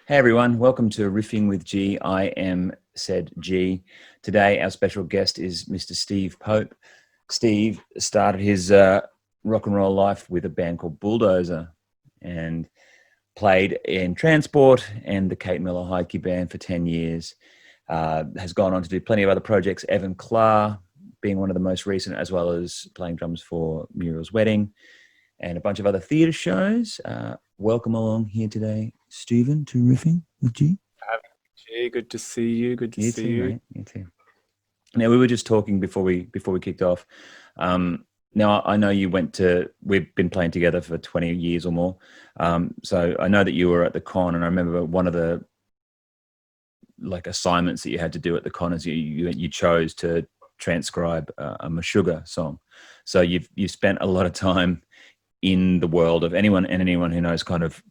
Hey everyone, welcome to Riffing with G. I am said G. Today our special guest is Mr. Steve Pope. Steve started his rock and roll life with a band called Bulldozer and played in Transport and the Kate Miller-Heidke band for 10 years. Has gone on to do plenty of other projects, Evan Klar being one of the most recent, as well as playing drums for Muriel's wedding and a bunch of other theatre shows. Welcome along here today, Stephen, to Riffing with G. Gee, good to see you. Good to You see too, you. mate. You too. Now we were just talking before we kicked off. Now I know we've been playing together for 20 years or more. So I know that you were at the con, and I remember one of the assignments that you had to do at the con is you chose to transcribe a Meshuggah song. So you spent a lot of time in the world of anyone who knows kind of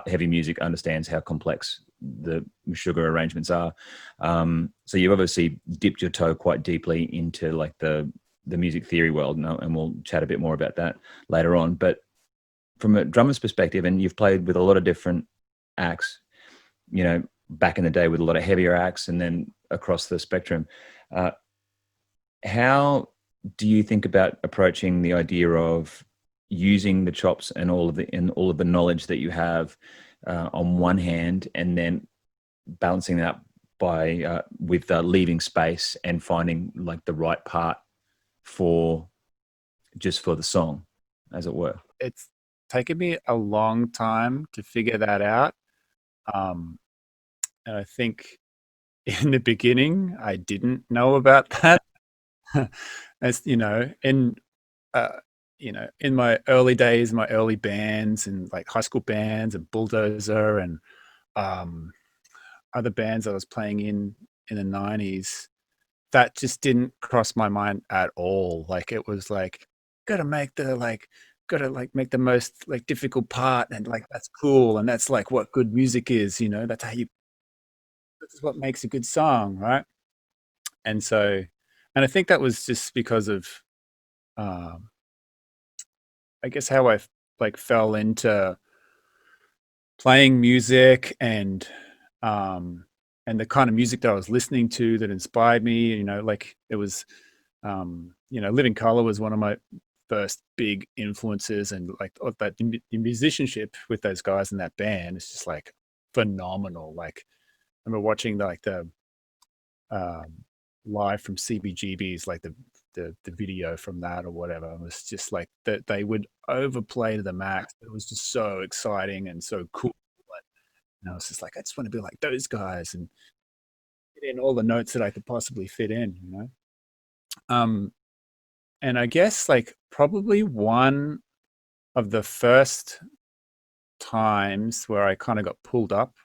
heavy music understands how complex the Meshuggah arrangements are. So you've obviously dipped your toe quite deeply into like the music theory world, and we'll chat a bit more about that later on. But from a drummer's perspective, and you've played with a lot of different acts, back in the day with a lot of heavier acts, and then across the spectrum. How do you think about approaching the idea of using the chops and all of the knowledge that you have on one hand, and then balancing that by with leaving space and finding like the right part for the song, as it were? It's taken me a long time to figure that out. And I think in the beginning, I didn't know about that. As uh, in my early days, my early bands and like high school bands and Bulldozer and um, other bands I was playing in the 90s, that just didn't cross my mind at all. Like it was like, gotta make the like, gotta like make the most like difficult part, and like that's cool, and that's like what good music is. That's how you. That's what makes a good song, right? And so, and I think that was just because of, um, I guess how I like fell into playing music um and the kind of music that I was listening to that inspired me. Like it was Living Color was one of my first big influences, and like that musicianship with those guys in that band is just like phenomenal. Like I remember watching the um live from CBGB's, like the video from that or whatever. It was just like that they would overplay to the max. It was just so exciting and so cool. And I was just like, I just want to be like those guys and fit in all the notes that I could possibly fit in. Um, and I guess like probably one of the first times where I kind of got pulled up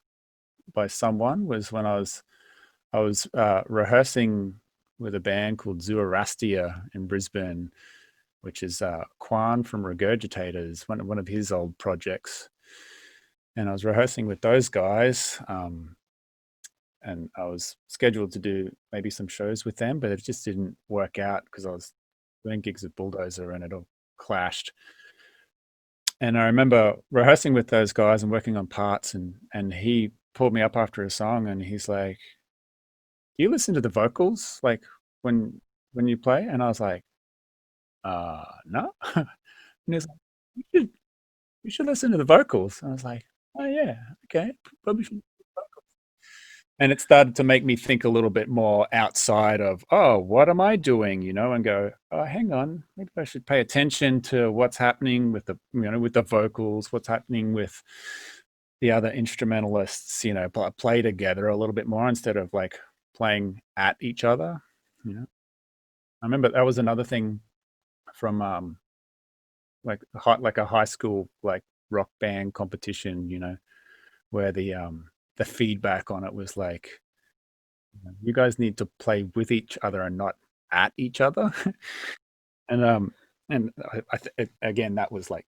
by someone was when I was rehearsing with a band called Zoorastia in Brisbane, which is Quan from Regurgitators, one of his old projects. And I was rehearsing with those guys. And I was scheduled to do maybe some shows with them, but it just didn't work out because I was doing gigs with Bulldozer and it all clashed. And I remember rehearsing with those guys and working on parts, and he pulled me up after a song and he's like, "Do you listen to the vocals like when you play?" And I was like, no." And he's like, "You should you should listen to the vocals." And I was like, "Oh yeah, okay, probably should." And it started to make me think a little bit more outside of, oh, what am I doing, and go, oh, hang on, maybe I should pay attention to what's happening with the vocals, what's happening with the other instrumentalists, play together a little bit more instead of like playing at each other. I remember that was another thing from like a high school like rock band competition, where the feedback on it was like, you guys need to play with each other and not at each other. and again, that was like,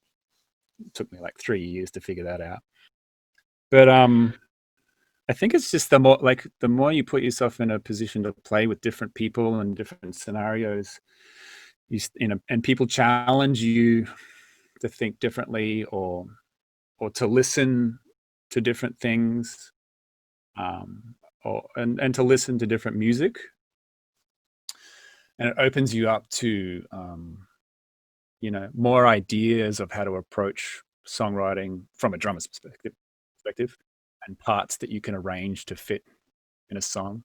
took me like 3 years to figure that out. But I think it's just the more you put yourself in a position to play with different people and different scenarios, and people challenge you to think differently or to listen to different things. and to listen to different music. And it opens you up to, more ideas of how to approach songwriting from a drummer's perspective, and parts that you can arrange to fit in a song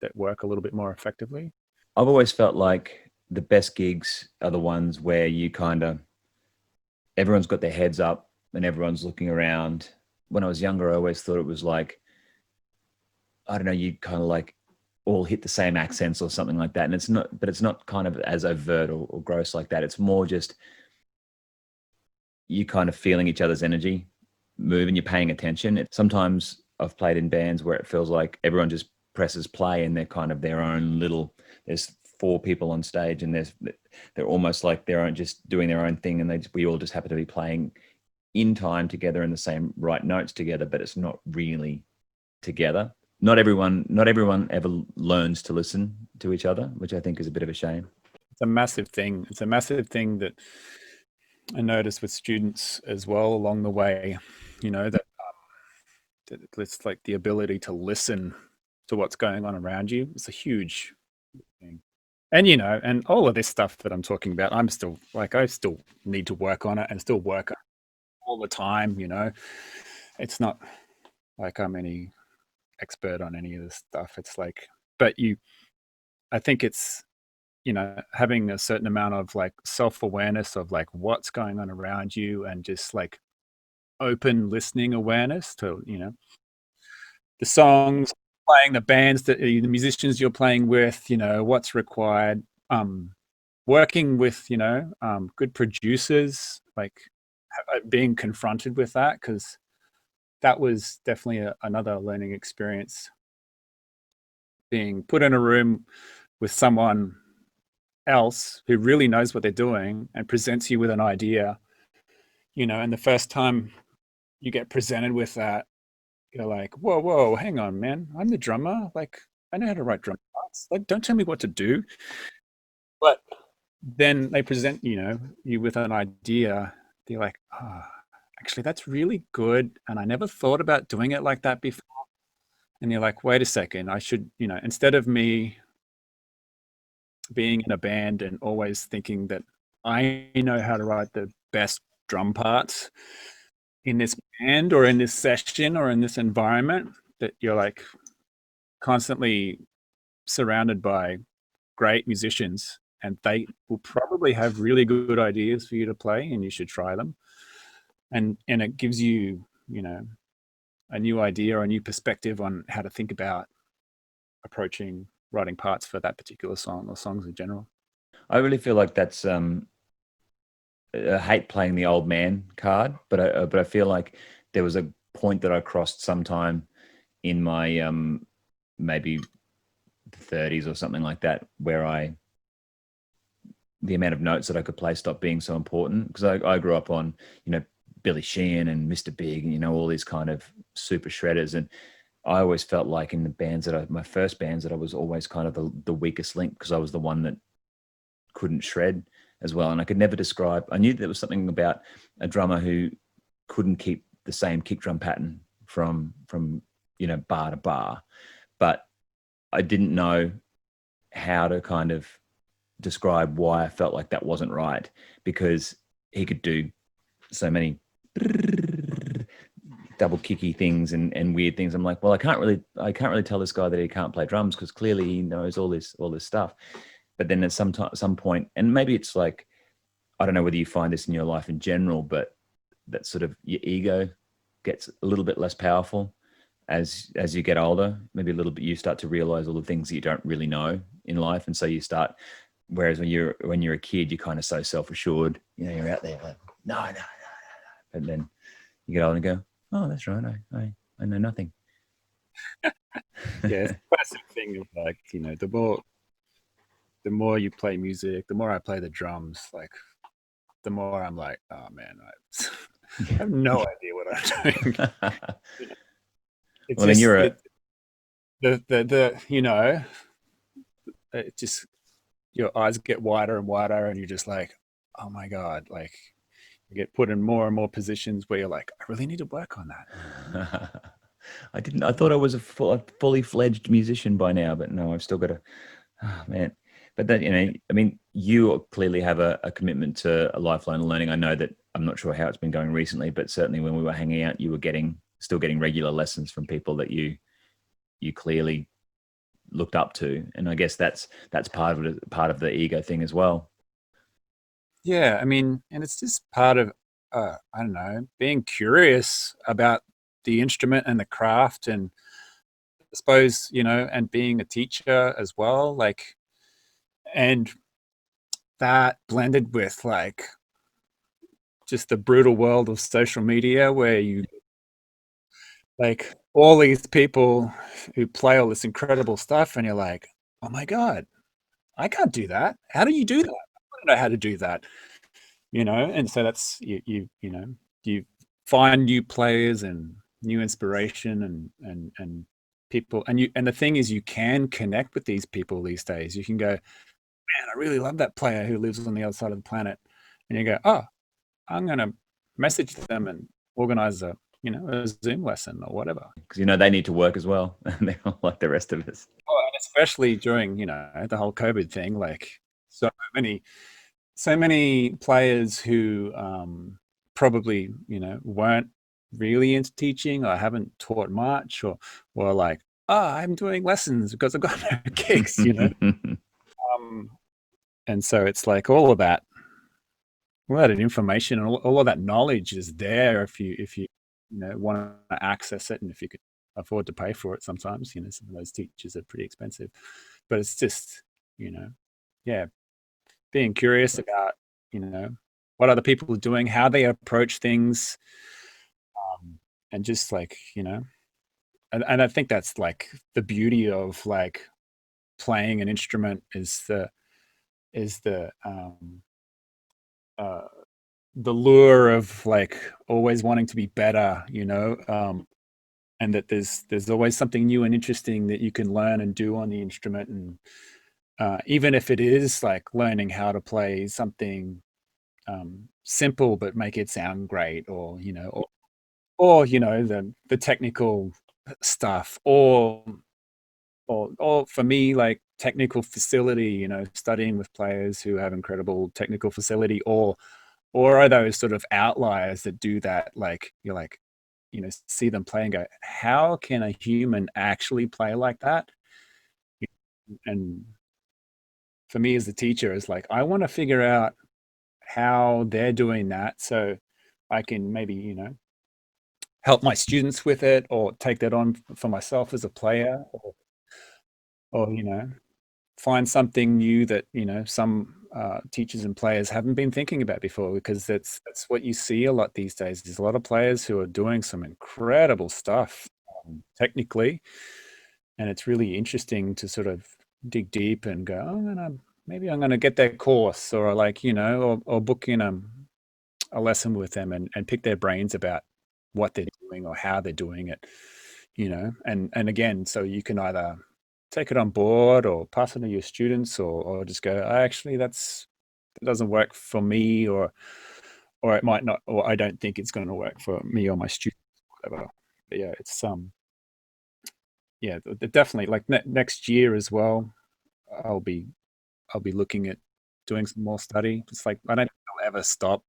that work a little bit more effectively. I've always felt like the best gigs are the ones where you everyone's got their heads up and everyone's looking around. When I was younger, I always thought it was like, I don't know, you kind of like all hit the same accents or something like that. And it's not kind of as overt or gross like that. It's more just you kind of feeling each other's energy move and you're paying attention. Sometimes I've played in bands where it feels like everyone just presses play and they're kind of their own little, there's 4 people on stage and they're almost like their own, just doing their own thing. And we all just happen to be playing in time together in the same right notes together, but it's not really together. Not everyone ever learns to listen to each other, which I think is a bit of a shame. It's a massive thing. It's a massive thing that I noticed with students as well along the way, that it's like the ability to listen to what's going on around you. It's a huge thing. And, and all of this stuff that I'm talking about, I still need to work on it and still work all the time, It's not like I'm any expert on any of this stuff. It's like, but I think it's, having a certain amount of like self-awareness of like what's going on around you and just like open listening awareness to, the songs, playing, the bands, the musicians you're playing with, what's required, working with, good producers, like being confronted with that, because that was definitely another learning experience, being put in a room with someone else who really knows what they're doing and presents you with an idea, and the first time you get presented with that, you're like, whoa, hang on, man, I'm the drummer, like I know how to write drum parts, like don't tell me what to do. But then they present you with an idea, you're like, actually that's really good, and I never thought about doing it like that before. And you're like, wait a second, I should, instead of me being in a band and always thinking that I know how to write the best drum parts in this band or in this session or in this environment, that you're like constantly surrounded by great musicians and they will probably have really good ideas for you to play and you should try them. And it gives you, a new idea or a new perspective on how to think about approaching writing parts for that particular song or songs in general. I really feel like that's I hate playing the old man card, but I feel like there was a point that I crossed sometime in my maybe 30s or something like that, where the amount of notes that I could play stopped being so important, because I grew up on Billy Sheehan and Mr. Big and all these kind of super shredders, and I always felt like in the bands my first bands, that I was always kind of the weakest link, because I was the one that couldn't shred as well. And I could never describe, I knew there was something about a drummer who couldn't keep the same kick drum pattern from bar to bar, but I didn't know how to kind of describe why I felt like that wasn't right, because he could do so many double kicky things and weird things. I'm like, well, I can't really tell this guy that he can't play drums, because clearly he knows all this stuff. But then at some point, and maybe it's like, I don't know whether you find this in your life in general, but that sort of your ego gets a little bit less powerful as you get older. Maybe a little bit, you start to realize all the things that you don't really know in life, and so you start. Whereas when you're a kid, you're kind of so self-assured. You're out there like, no, and then you get older and go, oh, that's right, I know nothing. Yeah, it's a classic thing of like, the more you play music, the more I play the drums, like the more I'm like, oh man, I have no idea what I'm doing. It's well, then you're it just, your eyes get wider and wider and you're just like, oh my God, like you get put in more and more positions where you're like, I really need to work on that. I didn't. I thought I was a fully fledged musician by now, but no, I've still got to. Oh, man. But that, I mean, you clearly have a commitment to a lifelong learning. I know that I'm not sure how it's been going recently, but certainly when we were hanging out, you were still getting regular lessons from people that you clearly looked up to, and I guess that's part of the ego thing as well. Yeah, I mean, and it's just part of I don't know, being curious about the instrument and the craft, and I suppose, and being a teacher as well, like, and that blended with like just the brutal world of social media where you like all these people who play all this incredible stuff and you're like, oh my God, I can't do that. How do you do that? I don't know how to do that. And so that's you find new players and new inspiration and people, and the thing is you can connect with these people these days. You can go, man, I really love that player who lives on the other side of the planet, and you go, oh, I'm gonna message them and organize a Zoom lesson or whatever. Because they need to work as well, and they're not like the rest of us. Oh, and especially during the whole COVID thing, like so many players who probably weren't really into teaching or haven't taught much, or like, oh, I'm doing lessons because I've got no gigs, and so it's like all of that information and all of that knowledge is there if you want to access it, and if you could afford to pay for it. Sometimes some of those teachers are pretty expensive, but it's just yeah, being curious about what other people are doing, how they approach things, and just like and I think that's like the beauty of like playing an instrument is the lure of like always wanting to be better, and that there's always something new and interesting that you can learn and do on the instrument. And even if it is like learning how to play something simple but make it sound great, or the technical stuff, or for me, like technical facility, studying with players who have incredible technical facility, or are those sort of outliers that do that, like you're like see them play and go, how can a human actually play like that? And for me as a teacher, is like, I want to figure out how they're doing that so I can maybe help my students with it, or take that on for myself as a player, or find something new that some teachers and players haven't been thinking about before, because that's what you see a lot these days. There's a lot of players who are doing some incredible stuff technically, and it's really interesting to sort of dig deep and go, maybe I'm gonna get their course, or like or book in a lesson with them and pick their brains about what they're doing or how they're doing it, and again, so you can either take it on board or pass it to your students, or just go, actually that doesn't work for me, or it might not, or I don't think it's going to work for me or my students, whatever. But yeah, it's yeah, definitely like next year as well, I'll be looking at doing some more study. It's like I don't think I'll ever stop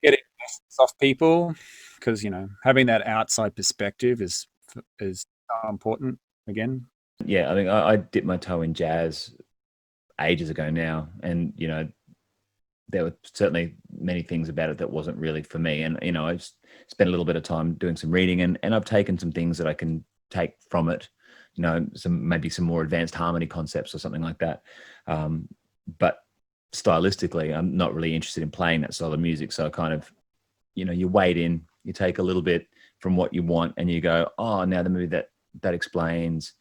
getting lessons off people, because having that outside perspective is so important again. Yeah, I think I dipped my toe in jazz ages ago now, and there were certainly many things about it that wasn't really for me. And I've spent a little bit of time doing some reading, and I've taken some things that I can take from it, maybe some more advanced harmony concepts or something like that. But stylistically, I'm not really interested in playing that style of music. So I kind of, you wade in, you take a little bit from what you want, and you go, oh, now the movie that explains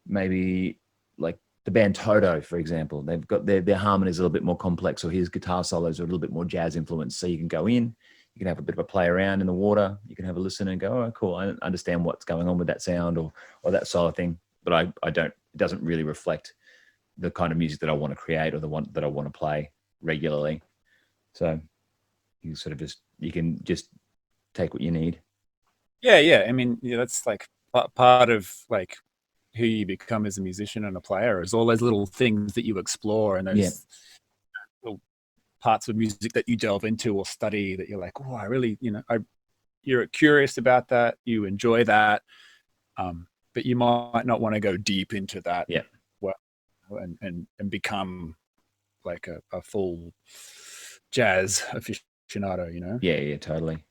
maybe, like the band Toto, for example, they've got their harmonies a little bit more complex, or his guitar solos are a little bit more jazz influenced. So you can go in, you can have a bit of a play around in the water, you can have a listen and go, oh, cool, I understand what's going on with that sound or that sort of thing. But I don't, it doesn't really reflect the kind of music that I want to create, or the one that I want to play regularly. So you can just take what you need. Yeah. I mean, that's like part of like who you become as a musician and a player is all those little things that you explore and Yeah, those little parts of music that you delve into or study that you're like, oh, I really, you're curious about that, you enjoy that, but you might not want to go deep into that yeah, well and become like a full jazz aficionado, yeah, yeah, totally.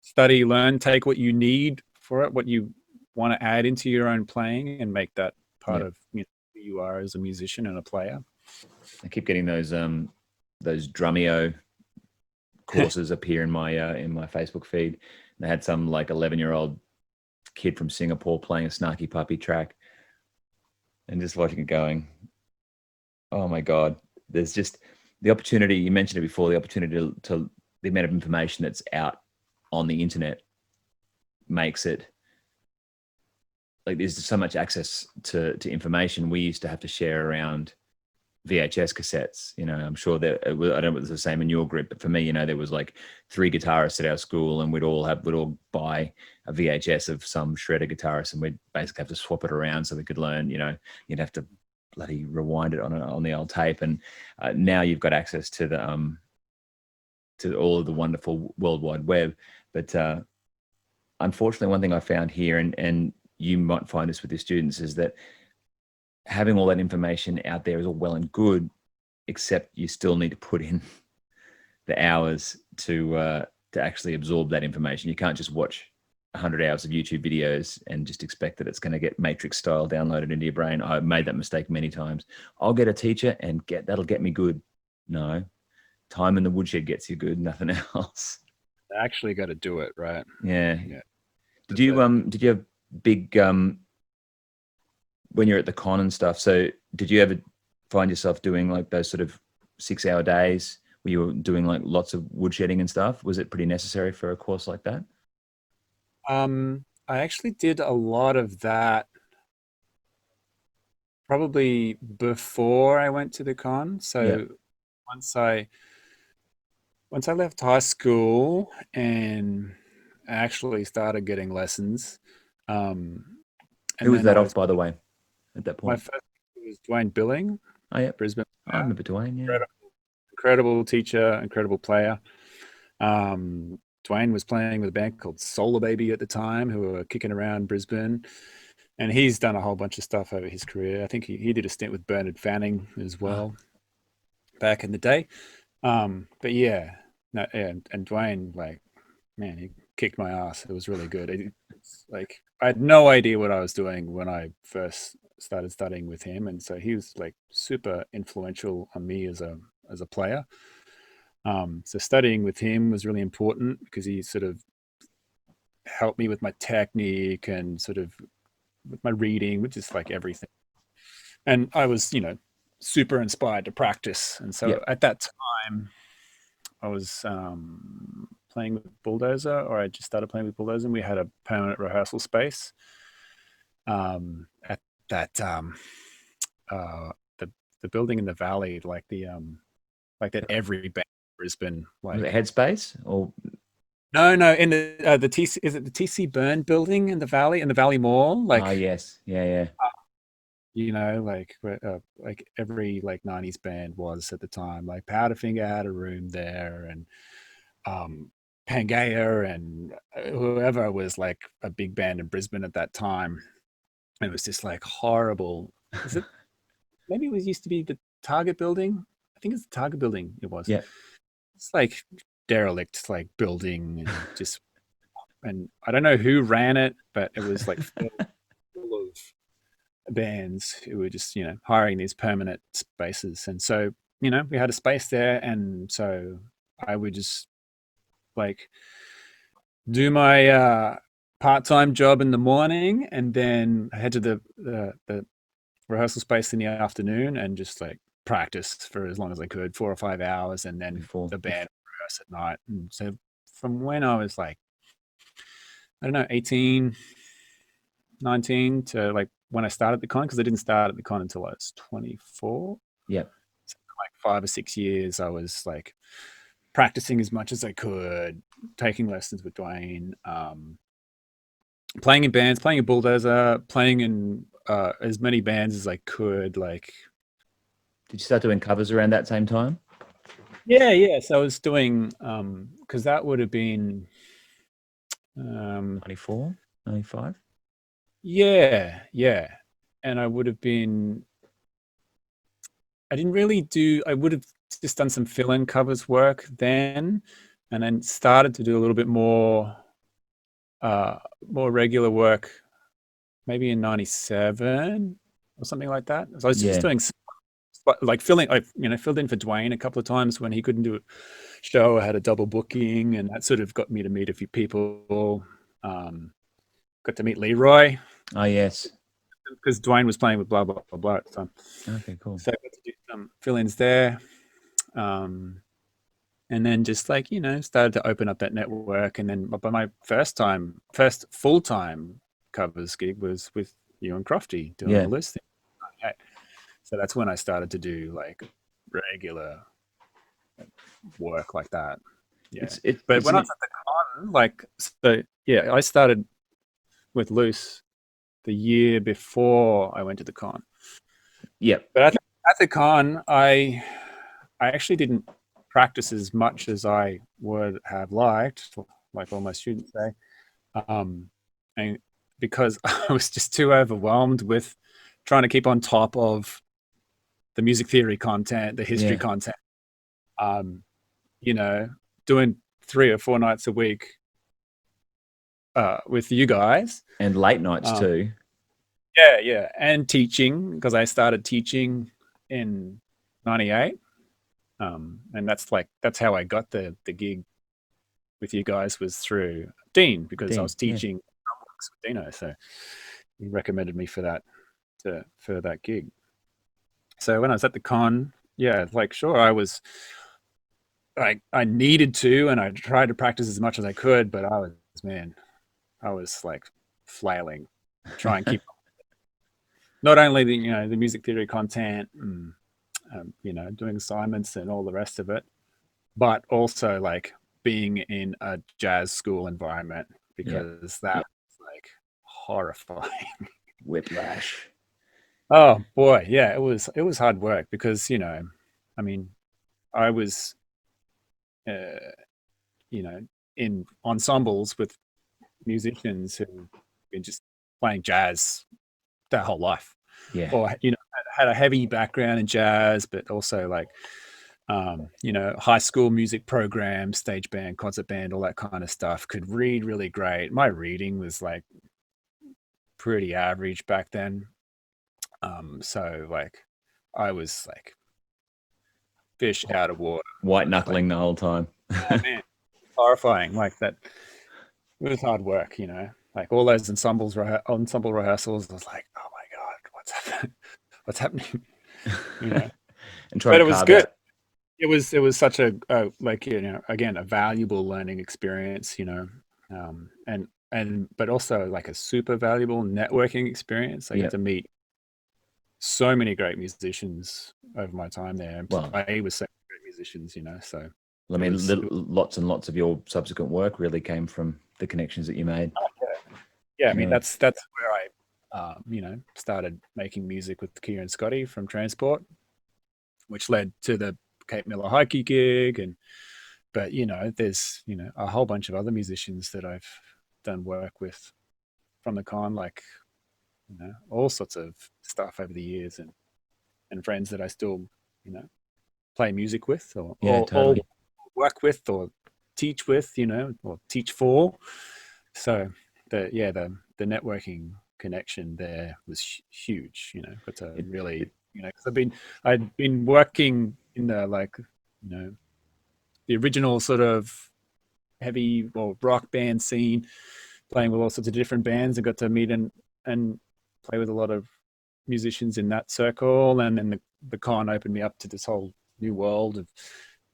Study, learn, take what you need for it, what you want to add into your own playing, and make that part Yeah, of who you are as a musician and a player. I keep getting those Drumeo courses appear in my Facebook feed. And they had some like 11-year-old kid from Singapore playing a Snarky Puppy track, and just watching it going, oh my god! There's just the opportunity. You mentioned it before. The opportunity to the amount of information that's out on the internet makes it like there's so much access to information. We used to have to share around VHS cassettes. I'm sure that I don't know if it was the same in your group, but for me, there was like 3 guitarists at our school, and we'd all buy a VHS of some shredder guitarist, and we'd basically have to swap it around so we could learn. You'd have to bloody rewind it on the old tape, and now you've got access to the to all of the wonderful World Wide Web. But unfortunately, one thing I found here, and you might find this with your students, is that having all that information out there is all well and good, except you still need to put in the hours to actually absorb that information. You can't just watch 100 hours of YouTube videos and just expect that it's going to get Matrix style downloaded into your brain. I've made that mistake many times. I'll get a teacher and that'll get me good. No, time in the woodshed gets you good, nothing else. I actually got to do it, right? Yeah. Yeah. Did you have big when you're at the con and stuff? So did you ever find yourself doing like those sort of 6-hour days where you were doing like lots of woodshedding and stuff? Was it pretty necessary for a course like that? I actually did a lot of that probably before I went to the con. Yeah. So once I once I left high school and actually started getting lessons, um, Who and was then that off, by the way, at that my point? first was Dwayne Billing, Oh, yeah. Brisbane. I remember Dwayne. Yeah. Incredible, incredible teacher, incredible player. Dwayne was playing with a band called Solar Baby at the time, who were kicking around Brisbane. And he's done a whole bunch of stuff over his career. I think he did a stint with Bernard Fanning as Oh, well back in the day. But yeah, no, yeah, and Dwayne, like, man, he kicked my ass. It was really good. It's like I had no idea what I was doing when I first started studying with him, and so he was like super influential on me as a player. So studying with him was really important because he sort of helped me with my technique and sort of with my reading, which is like everything. And I was, super inspired to practice. And yeah. so at that time, I was playing with Bulldozer, or I just started playing with Bulldozer, and we had a permanent rehearsal space at that the building in the valley, like that every band in Brisbane, Was it like Headspace or? no, in the TC, is it the TC Byrne building in the Valley Mall, Ah, like yes. Yeah, yeah. like every like 90s band was at the time. Like Powderfinger had a room there, and um Pangea and whoever was like a big band in Brisbane at that time. It was just like horrible. Is it maybe it was used to be the Target building? I think it's the Target building it was. Yeah. It's like derelict like building, and I don't know who ran it, but it was like full of bands who were just hiring these permanent spaces. And so we had a space there, and so I would just like do my part-time job in the morning, and then head to the rehearsal space in the afternoon and just like practice for as long as I could, 4 or 5 hours, and then Before. the band rehearse at night. And so from when I was like, I don't know, 18, 19 to like when I started the con, because I didn't start at the con until I was 24. Yeah. So like 5 or 6 years, I was like practicing as much as I could, taking lessons with Dwayne, playing in bands, playing in Bulldozer, playing in as many bands as I could. Like, did you start doing covers around that same time? Yeah. So I was doing, because that would have been 94, 95? Yeah. And I would have been, I would have just done some fill-in covers work then, and then started to do a little bit more regular work maybe in 97 or something like that. So I was just doing like filled in for Dwayne a couple of times when he couldn't do a show. I had a double booking, and that sort of got me to meet a few people. Got to meet Leroy. Oh, yes. Because Dwayne was playing with blah, blah, blah, blah at the time. Okay, cool. So I got to do some fill-ins there. And then just like, started to open up that network. And then by my first full-time covers gig was with you and Crofty doing all this thing. So that's when I started to do like regular work like that. Yeah. But when I was at the con, I started with Loose the year before I went to the con. Yeah. But at the con, I actually didn't practice as much as I would have liked, like all my students say. And because I was just too overwhelmed with trying to keep on top of the music theory content, the history content, doing 3 or 4 nights a week with you guys. And late nights too. Yeah. And teaching, because I started teaching in 98. And that's how I got the gig with you guys, was through Dean, because I was teaching with Dino. So he recommended me for that gig. So when I was at the con, sure, I was, I needed to, and I tried to practice as much as I could, but I was like flailing, try and keep not only the music theory content, doing assignments and all the rest of it, but also like being in a jazz school environment, because that was like horrifying. Whiplash. Oh boy, yeah, it was hard work, because I was in ensembles with musicians who've been just playing jazz their whole life, or had a heavy background in jazz, but also like high school music programs, stage band, concert band, all that kind of stuff. Could read really great. My reading was like pretty average back then. So like I was like fish out of water, white knuckling the whole time. Oh man, horrifying. Like that, it was hard work, like all those ensemble rehearsals. I was like, oh my god, what's happening? And but it was good. It was such a again, a valuable learning experience, but also like a super valuable networking experience. I got to meet so many great musicians over my time there, and play with so many great musicians, so. I mean, lots and lots of your subsequent work really came from the connections that you made. I mean, that's where I started making music with Keir and Scotty from Transport, which led to the Miller-Heidke gig, but there's a whole bunch of other musicians that I've done work with from the con, like all sorts of stuff over the years, and friends that I still play music with, or work with, or teach with, or teach for. So the networking connection there was huge, but really, because I'd been working in the the original sort of heavy or rock band scene, playing with all sorts of different bands, and got to meet and play with a lot of musicians in that circle. And then the con opened me up to this whole new world of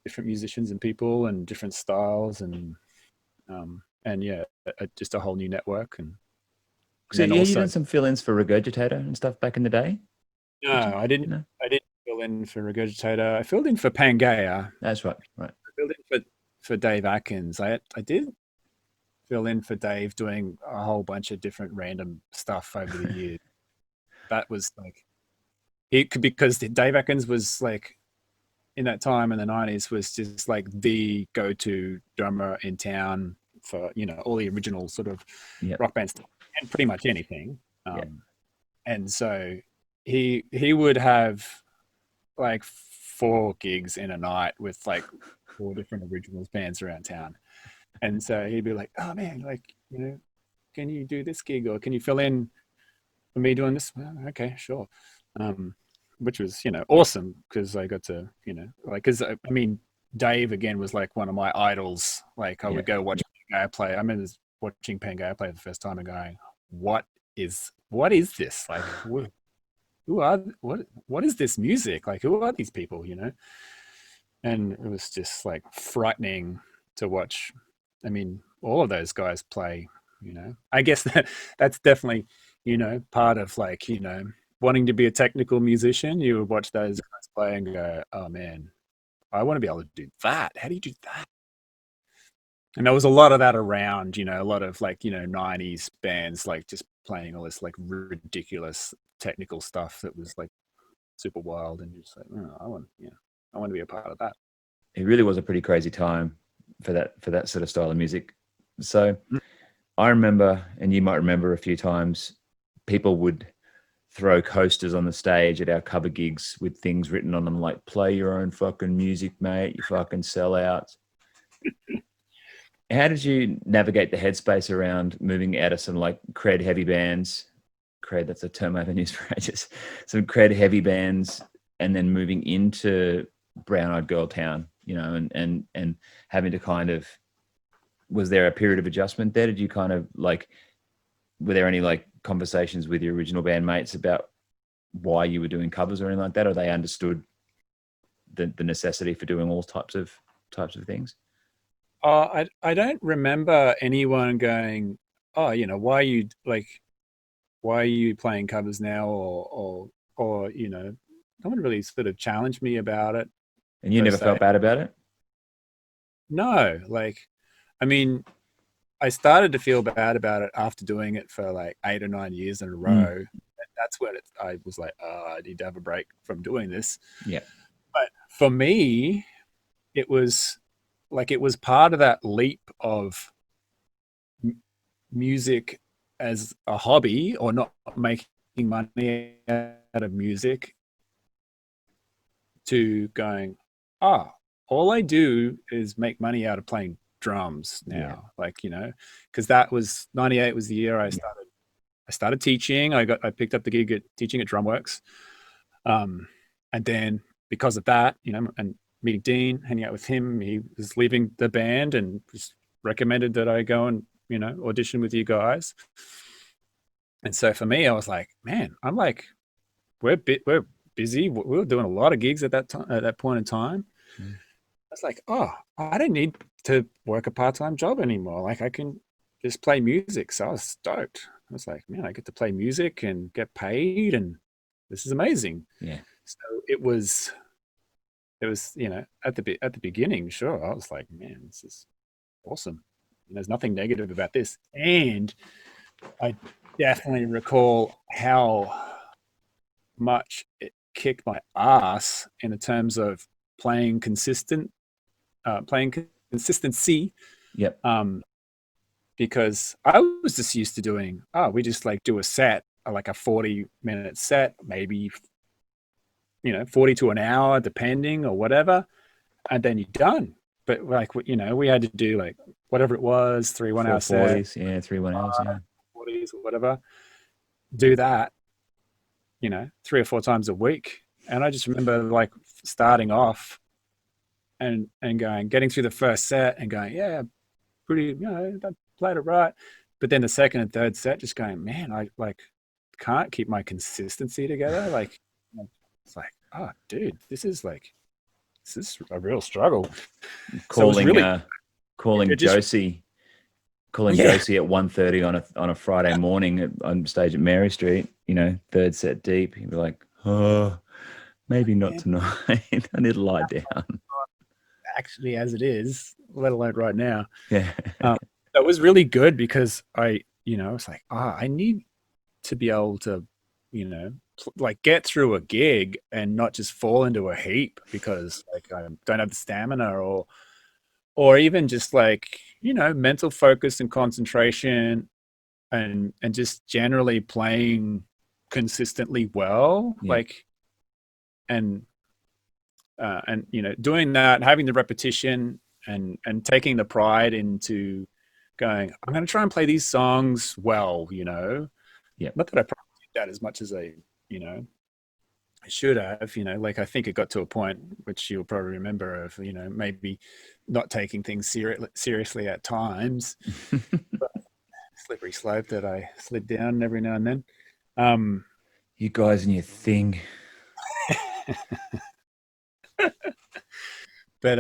different musicians and people and different styles, and just a whole new network. And so you done some fill-ins for Regurgitator and stuff back in the day? No, I didn't. I didn't fill in for Regurgitator. I filled in for Pangea. That's right. filled in for Dave Atkins. I did fill in for Dave doing a whole bunch of different random stuff over the years. That was like because Dave Atkins was like in that time in the 90s was just like the go-to drummer in town for, you know, all the original sort of rock bands and pretty much anything. And so he would have like 4 gigs in a night with like 4 different originals bands around town. And so he'd be like, oh man, like, you know, can you do this gig or can you fill in for me doing this? Well, okay, sure. Which was, you know, awesome because I got to, you know, like, because I mean, Dave again was like one of my idols. Like I would go watch Pangea play. I remember watching Pangea play the first time and going, what is this? Like, what is this music? Like, who are these people, you know? And it was just like frightening to watch. I mean, all of those guys play, you know. I guess that's definitely, you know, part of like, you know, wanting to be a technical musician. You would watch those guys play and go, oh man, I want to be able to do that. How do you do that? And there was a lot of that around, you know, a lot of like, you know, 90s bands like just playing all this like ridiculous technical stuff that was like super wild, and you're just like, oh, I want to be a part of that. It really was a pretty crazy time for that sort of style of music. So I remember, and you might remember a few times, people would throw coasters on the stage at our cover gigs with things written on them like, play your own fucking music, mate, you fucking sellouts. How did you navigate the headspace around moving out of some like cred heavy bands? Cred, that's a term I haven't used for ages. Some cred heavy bands, and then moving into Brown Eyed Girl Town, you know, and having to kind of, was there a period of adjustment there? Did you kind of like, were there any like conversations with your original bandmates about why you were doing covers or anything like that, or they understood the necessity for doing all types of things? I don't remember anyone going, oh, you know, why are you playing covers now, or you know, no one really sort of challenged me about it. And you never felt bad about it? No, like, I mean, I started to feel bad about it after doing it for like 8 or 9 years in a row. And that's when I was like, oh, I need to have a break from doing this. Yeah. But for me, it was part of that leap of music as a hobby, or not making money out of music, to going, all I do is make money out of playing drums now. Like, you know, because that was 98 was the year I started teaching. I picked up the gig at teaching at Drumworks. And then because of that, you know, and meeting Dean, hanging out with him, he was leaving the band and just recommended that I go and, you know, audition with you guys. And so for me, I was like, man, I'm like, we're busy. We were doing a lot of gigs at that time, at that point in time. I was like, oh, I don't need to work a part-time job anymore. Like, I can just play music. So I was stoked. I was like, man, I get to play music and get paid, and this is amazing. Yeah. So it was, you know, at the beginning, sure, I was like, man, this is awesome. And there's nothing negative about this. And I definitely recall how much it kicked my ass in the terms of playing consistency. Yep. Because I was just used to doing, we just like do a set, like a 40-minute set, maybe, you know, 40 to an hour, depending, or whatever, and then you're done. But like, you know, we had to do like whatever it was, 3 1 hour sets, 3 1 hours, 40s or whatever. Do that, you know, 3 or 4 times a week. And I just remember like starting off and getting through the first set and going, yeah, pretty, you know, I played it right. But then the second and third set, just going, man, I like can't keep my consistency together. Like, it's like, oh, dude, this is a real struggle. Calling Josie at 1:30 on a Friday morning on stage at Mary Street, you know, third set deep. You'd be like, oh, maybe not tonight. I need to lie down. actually as it is, let alone right now. Yeah. That was really good because I was like, I need to be able to, like get through a gig and not just fall into a heap because like I don't have the stamina or even just like, mental focus and concentration and just generally playing consistently well. Yeah. Like, and doing that, having the repetition and taking the pride into going, I'm going to try and play these songs well, Yeah. not that I probably did that as much as I should have, like I think it got to a point which you'll probably remember of, maybe not taking things seriously at times, but slippery slope that I slid down every now and then. You guys and your thing. But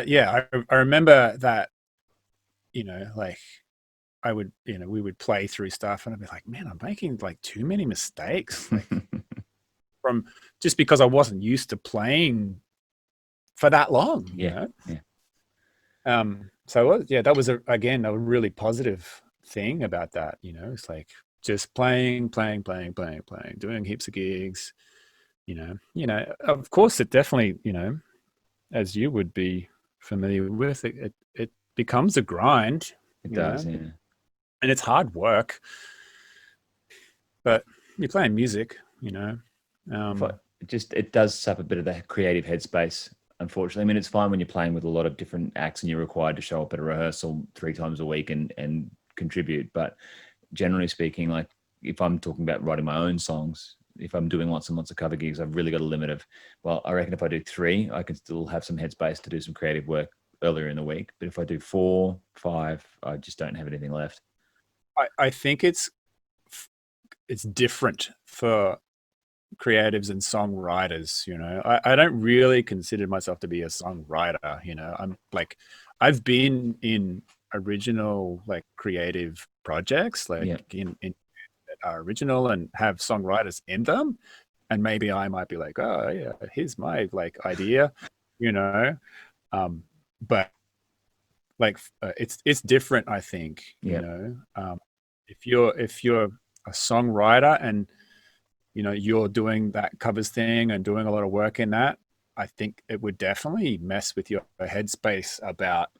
yeah, I remember that, like I would, we would play through stuff and I'd be like, man, I'm making like too many mistakes. Like from just because I wasn't used to playing for that long, Yeah. So yeah, that was again a really positive thing about that. It's like just playing, doing heaps of gigs. Of course, it definitely, as you would be familiar with, it becomes a grind. It does. Yeah. And it's hard work, but you're playing music. It does sap a bit of the creative headspace. Unfortunately, I mean, it's fine when you're playing with a lot of different acts and you're required to show up at a rehearsal 3 times a week and contribute. But generally speaking, like if I'm talking about writing my own songs, if I'm doing lots and lots of cover gigs, I've really got a limit of, well, I reckon if I do 3, I can still have some headspace to do some creative work earlier in the week. But if I do 4, 5, I just don't have anything left. I think it's different for creatives and songwriters. I don't really consider myself to be a songwriter. I'm like, I've been in original like creative projects like in that are original and have songwriters in them, and maybe I might be like, oh yeah, here's my like idea, but like it's different, I think. If you're a songwriter and you're doing that covers thing and doing a lot of work in that, I think it would definitely mess with your headspace about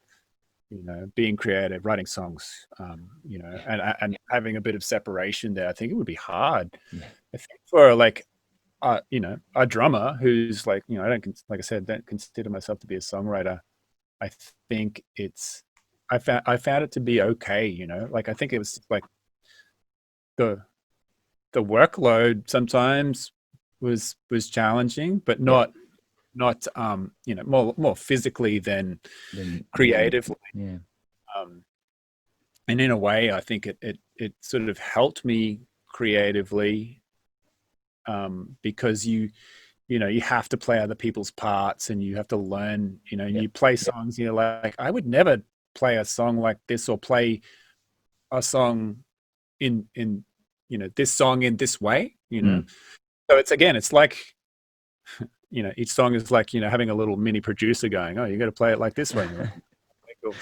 being creative, writing songs, and having a bit of separation there. I think it would be hard. I think for like a drummer who's like, I don't, like I said, don't consider myself to be a songwriter. I think I found it to be okay. Like I think it was like the workload sometimes was challenging, but not more physically than creatively. And in a way, I think it sort of helped me creatively, because you have to play other people's parts and you have to learn, you play songs, you're like, I would never play a song like this or play a song in this song in this way, So it's like, each song is like, having a little mini producer going, oh, you got to play it like this way. Like, okay, cool.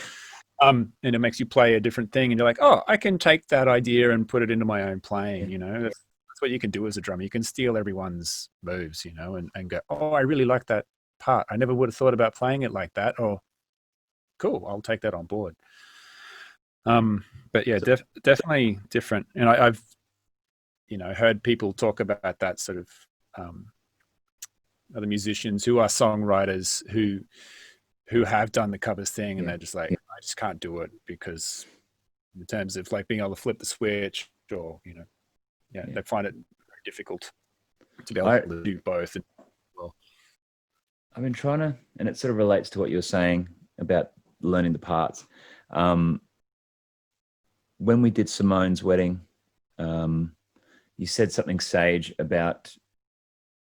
And it makes you play a different thing and you're like, oh, I can take that idea and put it into my own playing. That's what you can do as a drummer. You can steal everyone's moves, and go, oh, I really like that part. I never would have thought about playing it like that. Or cool, I'll take that on board. But yeah, definitely different. And I've heard people talk about that sort of other musicians who are songwriters who have done the covers thing, and they're just like, I just can't do it because in terms of like being able to flip the switch or they find it very difficult to be able to do both. Well, I've been trying to, and it sort of relates to what you were saying about learning the parts. When we did Simone's wedding, you said something sage about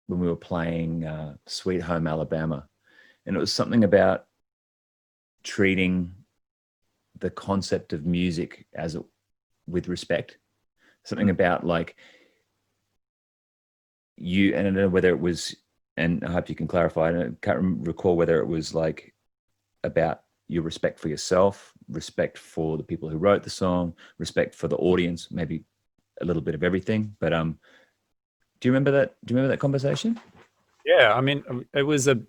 when we were playing Sweet Home Alabama, and it was something about treating the concept of music with respect. Something about like you, and I don't know whether it was, and I hope you can clarify, I can't recall whether it was like about your respect for yourself, respect for the people who wrote the song, respect for the audience, maybe a little bit of everything. But do you remember that? Do you remember that conversation? Yeah, I mean, it was that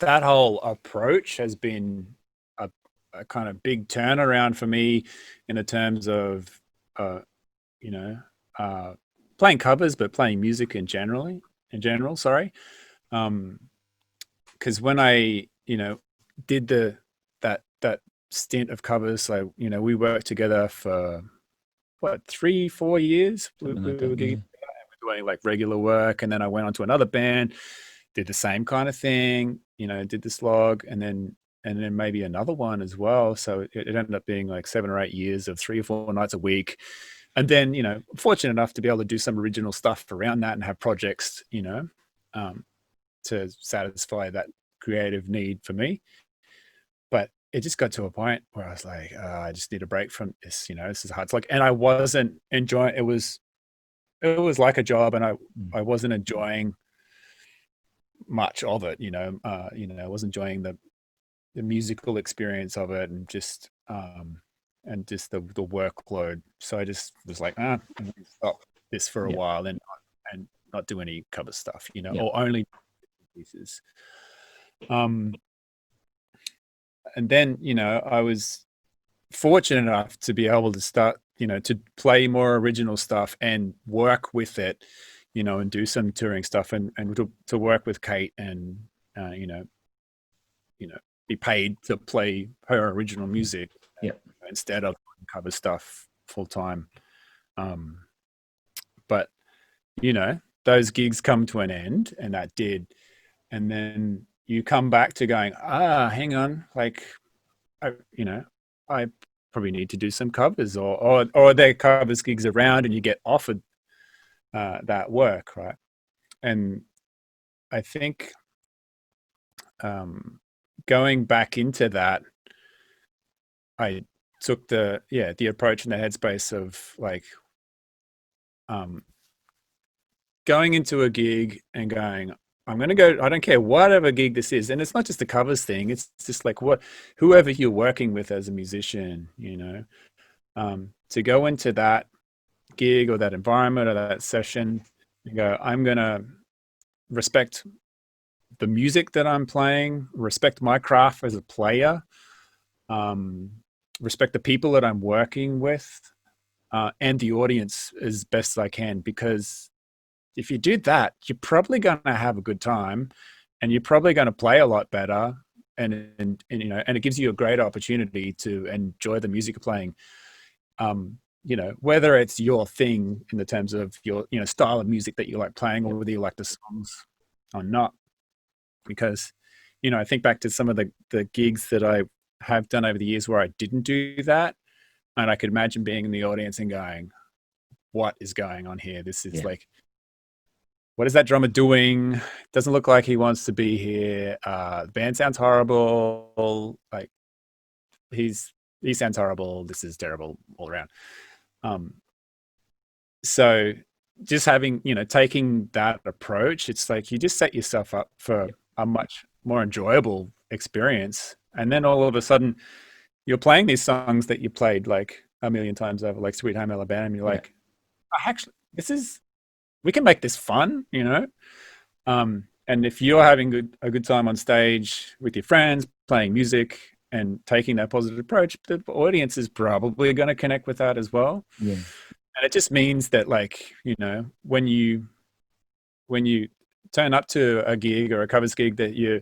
whole approach has been a kind of big turnaround for me in the terms of, you know, playing covers, but playing music in general, sorry. Because when I, did that stint of covers, so, we worked together for what, 3-4 years. We Something like were that. Yeah. doing like regular work, and then I went on to another band, did the same kind of thing, did the slog, and then maybe another one as well. So it ended up being like 7 or 8 years of 3 or 4 nights a week. And then, fortunate enough to be able to do some original stuff around that and have projects, to satisfy that creative need for me. But it just got to a point where I was like, I just need a break from this, this is hard. It's like, and I wasn't enjoying it. It was like a job, and I wasn't enjoying much of it, I wasn't enjoying the musical experience of it, and just the workload. So I just was like, I'm gonna stop this for a while and not do any cover stuff, or only pieces. And then, I was fortunate enough to be able to start, to play more original stuff and work with it, and do some touring stuff, and to work with Kate, and be paid to play her original music, instead of cover stuff full time. But those gigs come to an end, and that did, and then you come back to going, hang on, like, I probably need to do some covers, or there are covers gigs around, and you get offered that work, right? And I think going back into that, I took the approach and the headspace of like going into a gig and going, I'm going to go, I don't care whatever gig this is. And it's not just the covers thing. It's just like whoever you're working with as a musician, to go into that gig or that environment or that session and go, I'm going to respect the music that I'm playing, respect my craft as a player, respect the people that I'm working with, and the audience as best I can. Because if you do that, you're probably going to have a good time, and you're probably going to play a lot better, and it gives you a great opportunity to enjoy the music you're playing. Whether it's your thing in the terms of your style of music that you like playing, or whether you like the songs or not. Because I think back to some of the gigs that I have done over the years where I didn't do that, and I could imagine being in the audience and going, what is going on here? This is like, what is that drummer doing? Doesn't look like he wants to be here. The band sounds horrible. Like, he sounds horrible. This is terrible all around. So just having, taking that approach, it's like you just set yourself up for a much more enjoyable experience. And then all of a sudden you're playing these songs that you played like a million times over, like Sweet Home Alabama. And you're like, actually, we can make this fun, and if you're having a good time on stage with your friends, playing music and taking that positive approach, the audience is probably going to connect with that as well. Yeah. And it just means that, like, when you turn up to a gig or a covers gig that you're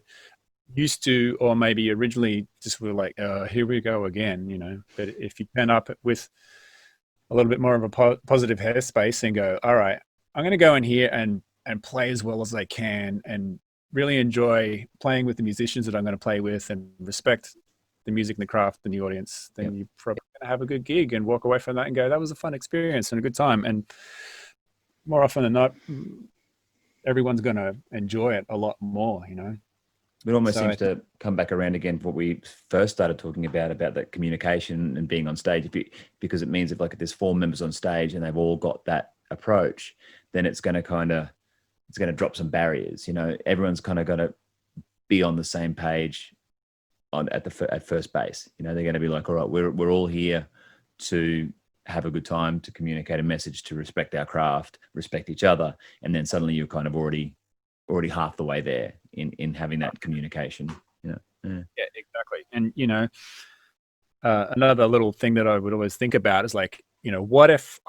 used to, or maybe originally just were like, here we go again, but if you turn up with a little bit more of a positive headspace and go, all right, I'm going to go in here and play as well as I can, and really enjoy playing with the musicians that I'm going to play with, and respect the music and the craft and the audience, then you're probably going to have a good gig and walk away from that and go, that was a fun experience and a good time. And more often than not, everyone's going to enjoy it a lot more, It almost seems to come back around again what we first started talking about that communication and being on stage, because it means if like there's 4 members on stage and they've all got that approach, then it's going to drop some barriers. Everyone's kind of going to be on the same page at first base. You know, they're going to be like, all right, we're all here to have a good time, to communicate a message, to respect our craft, respect each other, and then suddenly you're kind of already half the way there in having that communication. You know. Yeah, exactly. And you know, another little thing that I would always think about is like, you know, what if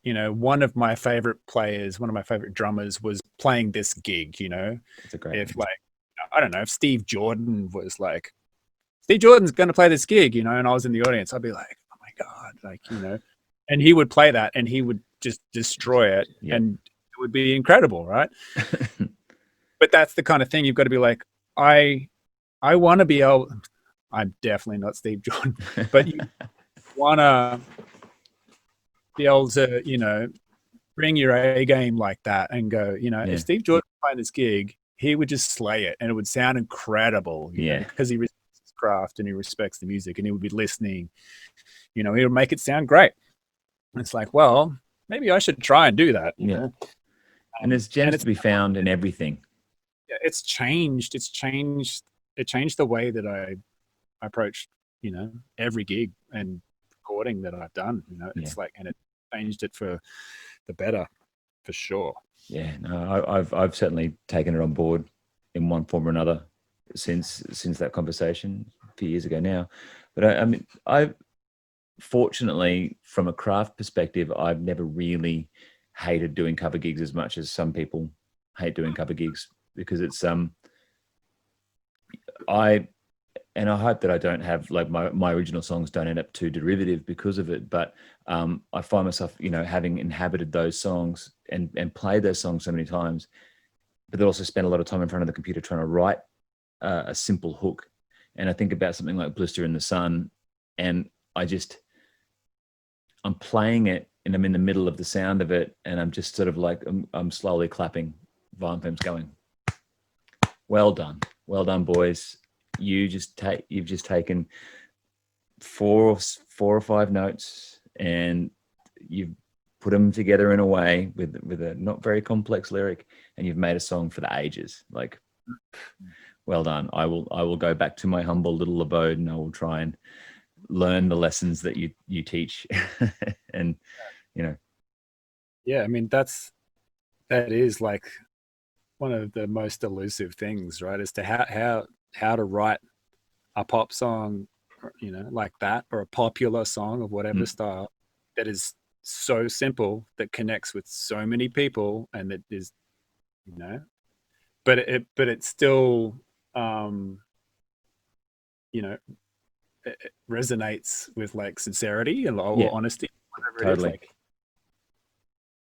you know, one of my favorite players, one of my favorite drummers was playing this gig, you know, That's a great if thing. like, I don't know, if Steve Jordan's going to play this gig, you know, and I was in the audience, I'd be like, oh my God, like, you know, and he would play that and he would just destroy it. Yep. And it would be incredible. Right. But that's the kind of thing you've got to be like, I want to be able, I'm definitely not Steve Jordan, but you want to be able to, you know, bring your A game like that and go, you know, if Steve Jordan was playing this gig, he would just slay it and it would sound incredible, you know, because he respects his craft and he respects the music and he would be listening, you know, he would make it sound great. And it's like, well, maybe I should try and do that, you know. And there's gems to be found in everything. It's changed. It changed the way that I approach, you know, every gig and recording that I've done, you know. It's like, and it changed it for the better, for sure. Yeah, no, I've certainly taken it on board in one form or another since that conversation a few years ago now. But I mean, fortunately, from a craft perspective, I've never really hated doing cover gigs as much as some people hate doing cover gigs, because it's I hope that I don't have, like, my original songs don't end up too derivative because of it. But I find myself, you know, having inhabited those songs and played those songs so many times, but then also spent a lot of time in front of the computer trying to write a simple hook. And I think about something like Blister in the Sun, and I'm playing it and I'm in the middle of the sound of it, and I'm just sort of like, I'm slowly clapping violin pens going, well done, boys. You've just taken four or five notes and you've put them together in a way with a not very complex lyric, and you've made a song for the ages. Like, well done. I will go back to my humble little abode and I will try and learn the lessons that you teach. And, you know. Yeah, I mean, that is like one of the most elusive things, right? As to how to write a pop song, you know, like that, or a popular song of whatever style that is so simple, that connects with so many people, and that is, you know, but it still, you know, it resonates with like sincerity and or honesty, whatever totally. it is. Like,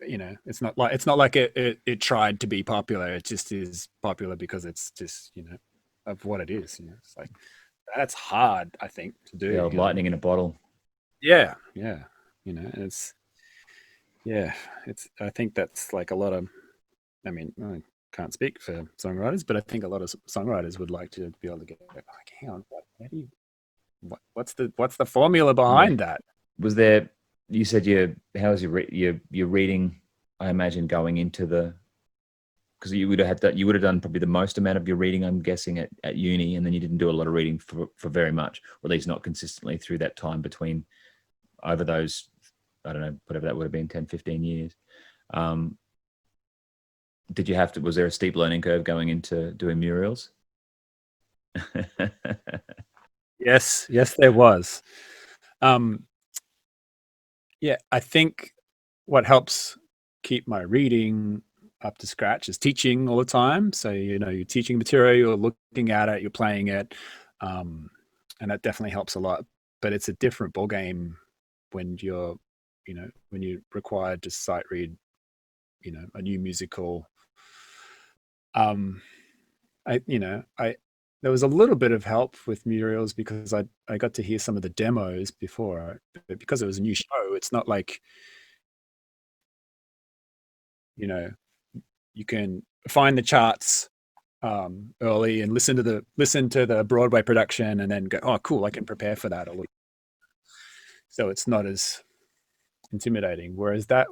you know, it's not like it tried to be popular. It just is popular because it's just, you know, of what it is. You know, it's like, that's hard, I think, to do. The old lightning in a bottle. Yeah, you know, I think that's like a lot of, I mean, I can't speak for songwriters, but I think a lot of songwriters would like to be able to get like, hang on, what's the formula behind that? Was there, you said how was your reading, I imagine, going into because you would have done probably the most amount of your reading, I'm guessing, at uni, and then you didn't do a lot of reading for very much, or at least not consistently through that time between, over those, I don't know, whatever that would have been, 10, 15 years. Was there a steep learning curve going into doing Muriel's? Yes, there was. Yeah, I think what helps keep my reading up to scratch is teaching all the time. So, you know, you're teaching material, you're looking at it, you're playing it, and that definitely helps a lot. But it's a different ballgame when you're, you know, when you're required to sight read, you know, a new musical. There was a little bit of help with Muriel's because I got to hear some of the demos before, but because it was a new show, it's not like, you know, you can find the charts early and listen to the Broadway production and then go, oh, cool, I can prepare for that a little. So it's not as intimidating. Whereas that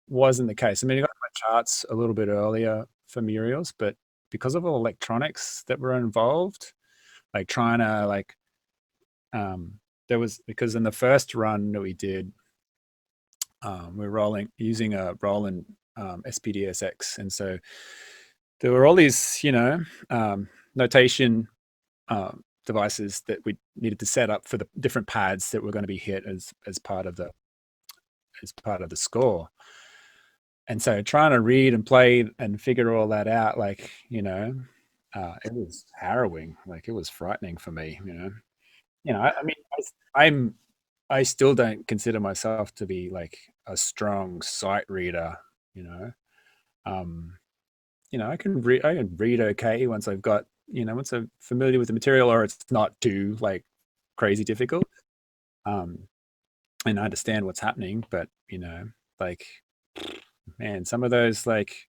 wasn't the case. I mean, I got my charts a little bit earlier for Muriel's, but because of all electronics that were involved, like trying to like, there was, because in the first run that we did, we're using a Roland SPDSX, and so there were all these, notation devices that we needed to set up for the different pads that were going to be hit as part of the score. And so trying to read and play and figure all that out, like, it was harrowing. Like, it was frightening for me, I mean, I still don't consider myself to be like a strong sight reader, I can read okay once I've got, once I'm familiar with the material, or it's not too like crazy difficult. And I understand what's happening, but like, man, some of those like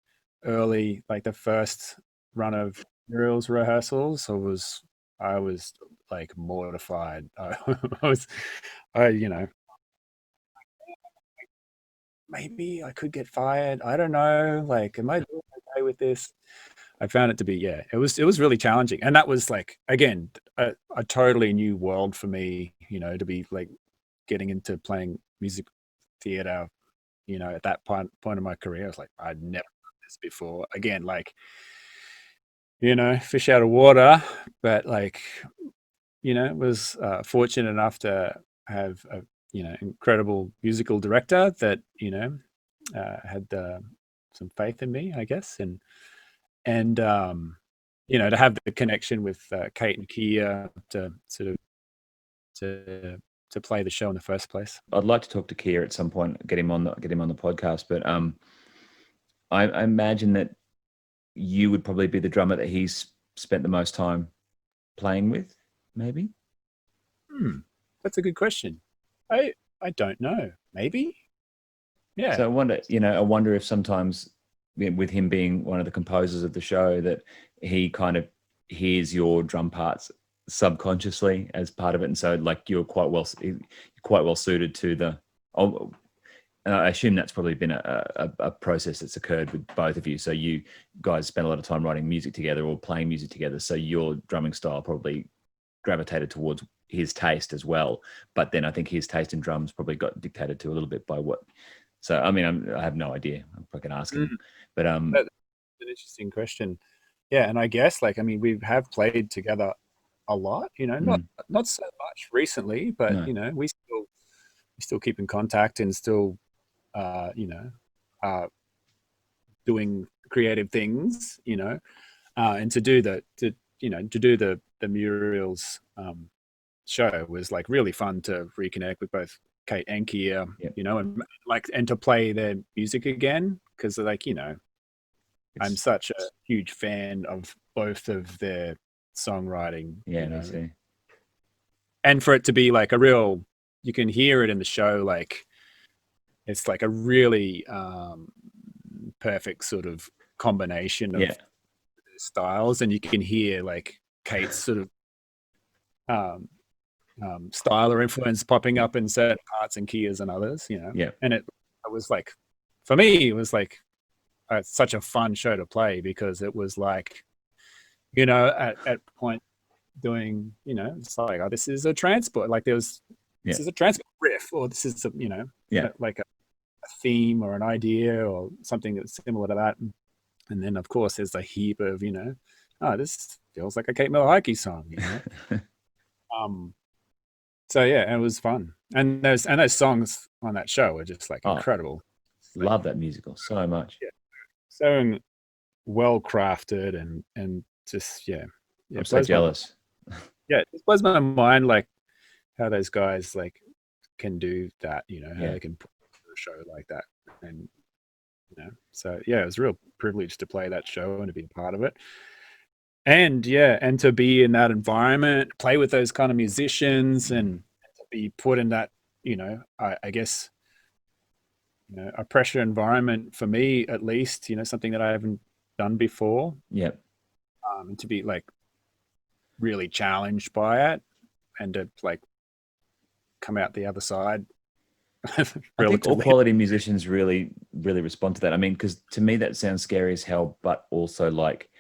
early, like the first run of Muriel's rehearsals, I was like mortified. Maybe I could get fired. I don't know. Like, am I doing okay with this? I found it to be, yeah, it was really challenging. And that was like, again, a totally new world for me, to be like getting into playing music theater, at that point of my career. I was like, I'd never done this before. Again, like, fish out of water, but like, was fortunate enough to have a, incredible musical director that, had some faith in me, I guess. And to have the connection with Kate and Keir to sort of to play the show in the first place. I'd like to talk to Keir at some point, get him on the podcast. But I imagine that you would probably be the drummer that he's spent the most time playing with, maybe. That's a good question. I don't know. Maybe. Yeah. So I wonder if sometimes, with him being one of the composers of the show, that he kind of hears your drum parts subconsciously as part of it, and so like you're quite well suited to the. I assume that's probably been a process that's occurred with both of you. So you guys spend a lot of time writing music together or playing music together. So your drumming style probably gravitated towards his taste as well. But then I think his taste in drums probably got dictated to a little bit by what. So I mean, I have no idea. I can ask him. But that's an interesting question. Yeah, and I guess like, I mean, we have played together a lot. Not so much recently, but No. we still keep in contact and still doing creative things, and to do the Muriel's show was like really fun to reconnect with both Kate and Keir, and to play their music again, because like, I'm such a huge fan of both of their songwriting. And for it to be like a real, you can hear it in the show, like it's like a really perfect sort of combination of styles, and you can hear like Kate's sort of style or influence popping up in certain parts and Keir's and others, and it was like, for me, it was like such a fun show to play, because it was like, at point doing, it's like, oh, this is a transport, like this is a transport riff, or this is like a theme or an idea or something that's similar to that. And then of course there's a heap of, this feels like a Kate Miller-Heidke song, so yeah, it was fun. And those songs on that show are just like incredible. Love that musical so much. Yeah. So well crafted and just I'm so jealous. It just blows my mind, like how those guys like can do that, how they can put a show like that. And so yeah, it was a real privilege to play that show and to be a part of it. And and to be in that environment, play with those kind of musicians, and to be put in that, I guess, a pressure environment for me, at least, something that I haven't done before. And to be like really challenged by it, and to like come out the other side. I think all quality musicians really respond to that. I mean, because to me that sounds scary as hell, but also like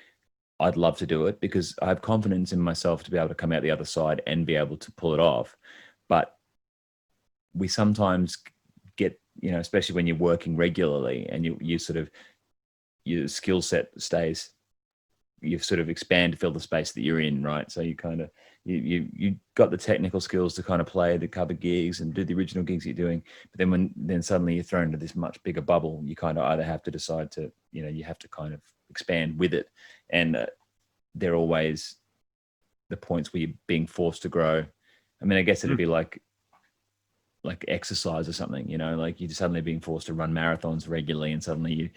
I'd love to do it because I have confidence in myself to be able to come out the other side and be able to pull it off. But we sometimes get, you know, especially when you're working regularly and you sort of, your skill set stays, you've sort of expand to fill the space that you're in, right? So you kind of, you got the technical skills to kind of play the cover gigs and do the original gigs you're doing. But then suddenly you're thrown into this much bigger bubble. You kind of either have to decide to, you know, you have to kind of expand with it. And they're always the points where you're being forced to grow. I mean, I guess it'd be like exercise or something, you know, like you're suddenly being forced to run marathons regularly, and suddenly you're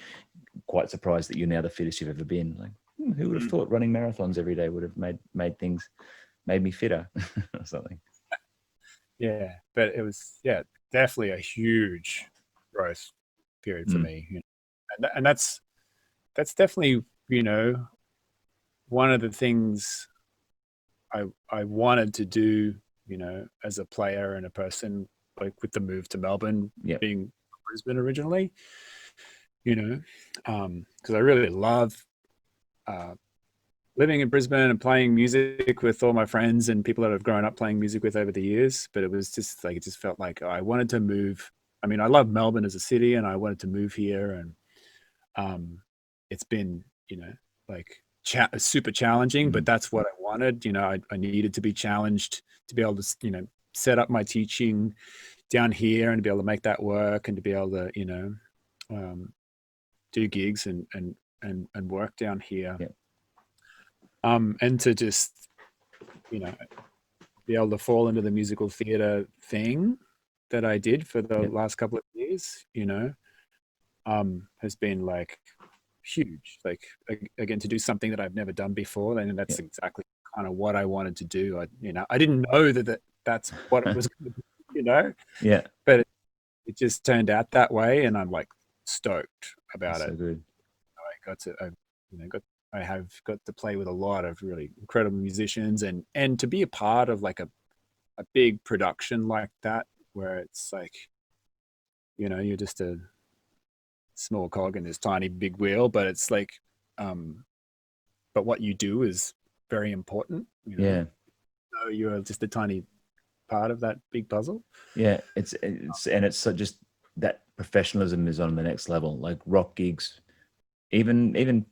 quite surprised that you're now the fittest you've ever been. Like, who would have thought running marathons every day would have made me fitter or something. Yeah, but it was, definitely a huge growth period for me, you know? And that's definitely, you know, one of the things I wanted to do, you know, as a player and a person, like with the move to Melbourne, being Brisbane originally, you know, because I really love living in Brisbane and playing music with all my friends and people that I've grown up playing music with over the years. But it was just like, it just felt like I wanted to move. I mean, I love Melbourne as a city and I wanted to move here. And it's been, you know, like super challenging, but that's what I wanted. You know, I needed to be challenged to be able to, you know, set up my teaching down here and to be able to make that work and to be able to, you know, do gigs and work down here. And to just, you know, be able to fall into the musical theater thing that I did for the last couple of years, you know, has been like huge. Like, again, to do something that I've never done before, and that's exactly kind of what I wanted to do. I didn't know that's what it was going to be, you know? But it just turned out that way, and I'm like stoked about it. So good. I have got to play with a lot of really incredible musicians, and to be a part of like a big production like that, where it's like, you know, you're just a small cog in this tiny big wheel, but it's like, but what you do is very important, you know? So you're just a tiny part of that big puzzle. It's so just that professionalism is on the next level. Like rock gigs, even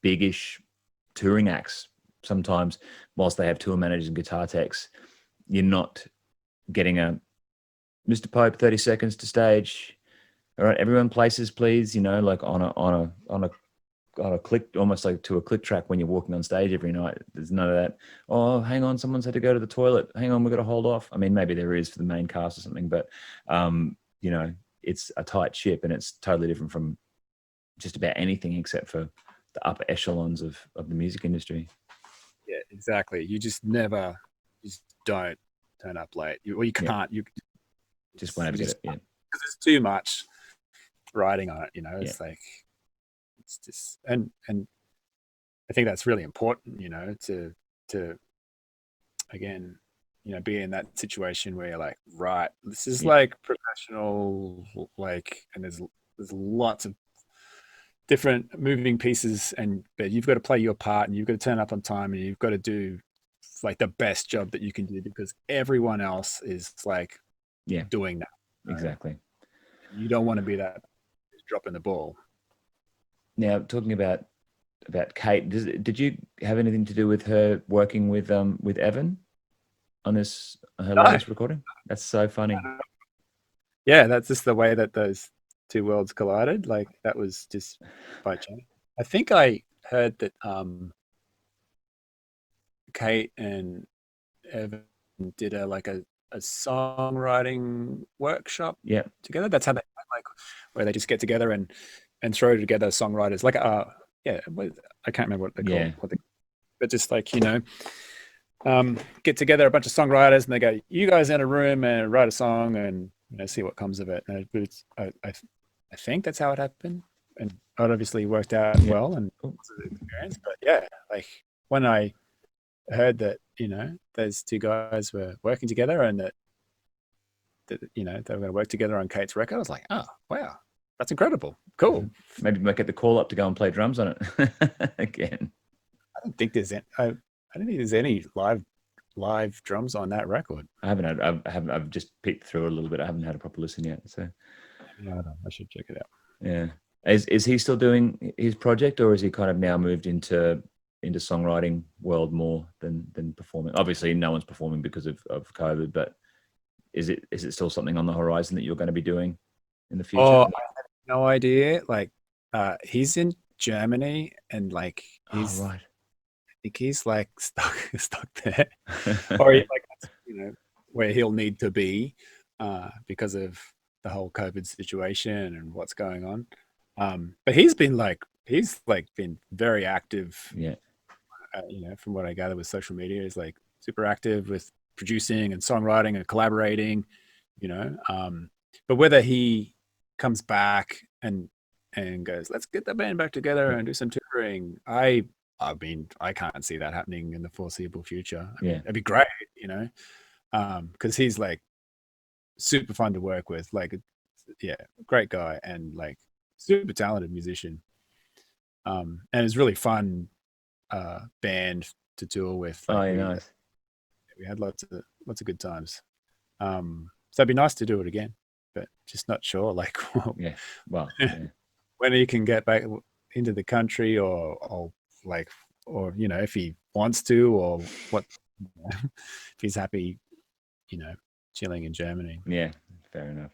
biggish touring acts, sometimes whilst they have tour managers and guitar techs, you're not getting a Mr. Pope 30 seconds to stage. All right, everyone places, please. You know, like on a click, almost like to a click track when you're walking on stage every night. There's none of that. Oh, hang on, someone's had to go to the toilet. Hang on, we've got to hold off. I mean, maybe there is for the main cast or something, but you know, it's a tight ship, and it's totally different from just about anything except for the upper echelons of the music industry. Yeah, exactly. You just don't turn up late. You can't. You just won't ever get it. Because there's too much riding on it. You know, it's like, it's just, and I think that's really important. You know, to again, you know, be in that situation where you're like, right, this is like professional, like, and there's lots of different moving pieces, but you've got to play your part, and you've got to turn up on time, and you've got to do like the best job that you can do, because everyone else is like doing that. Exactly. You don't want to be that dropping the ball. Now, talking about Kate, did you have anything to do with her working with Evan on her latest recording? That's so funny. Yeah, that's just the way that those two worlds collided. Like, that was just by chance. I think I heard that Kate and Evan did a songwriting workshop together. That's how they, like, where they just get together and throw together songwriters. Like, I can't remember what they call but just like, you know, get together a bunch of songwriters and they go, you guys in a room and write a song and, you know, see what comes of it. And I think that's how it happened, and it obviously worked out well and it was an experience. But yeah, like when I heard that, you know, those two guys were working together and that you know, they were going to work together on Kate's record, I was like, oh wow, that's incredible, cool. Maybe we might get the call up to go and play drums on it again. I don't think there's any, I don't think there's any live drums on that record. I've just picked through it a little bit. I haven't had a proper listen yet. So Yeah, I should check it out. yeah. Is he still doing his project, or is he kind of now moved into songwriting world more than performing? Obviously, no one's performing because of COVID, but is it still something on the horizon that you're going to be doing in the future? Oh, I have no idea. Like, he's in Germany, and like Oh, right. I think he's like stuck there, or like where he'll need to be because of the whole COVID situation and what's going on. But he's been very active. Yeah. From what I gather with social media, he's like super active with producing and songwriting and collaborating. But whether he comes back and goes, let's get the band back together and do some touring, I mean, I can't see that happening in the foreseeable future. I mean, it'd be great, because he's like super fun to work with, like, yeah, great guy and like super talented musician. And it's really fun band to tour with. Like, Oh, yeah, nice. we had lots of good times. So it'd be nice to do it again, but just not sure. Like, Yeah. Well, yeah. when he can get back into the country, or if he wants to, or what, if he's happy, chilling in Germany. Yeah, fair enough.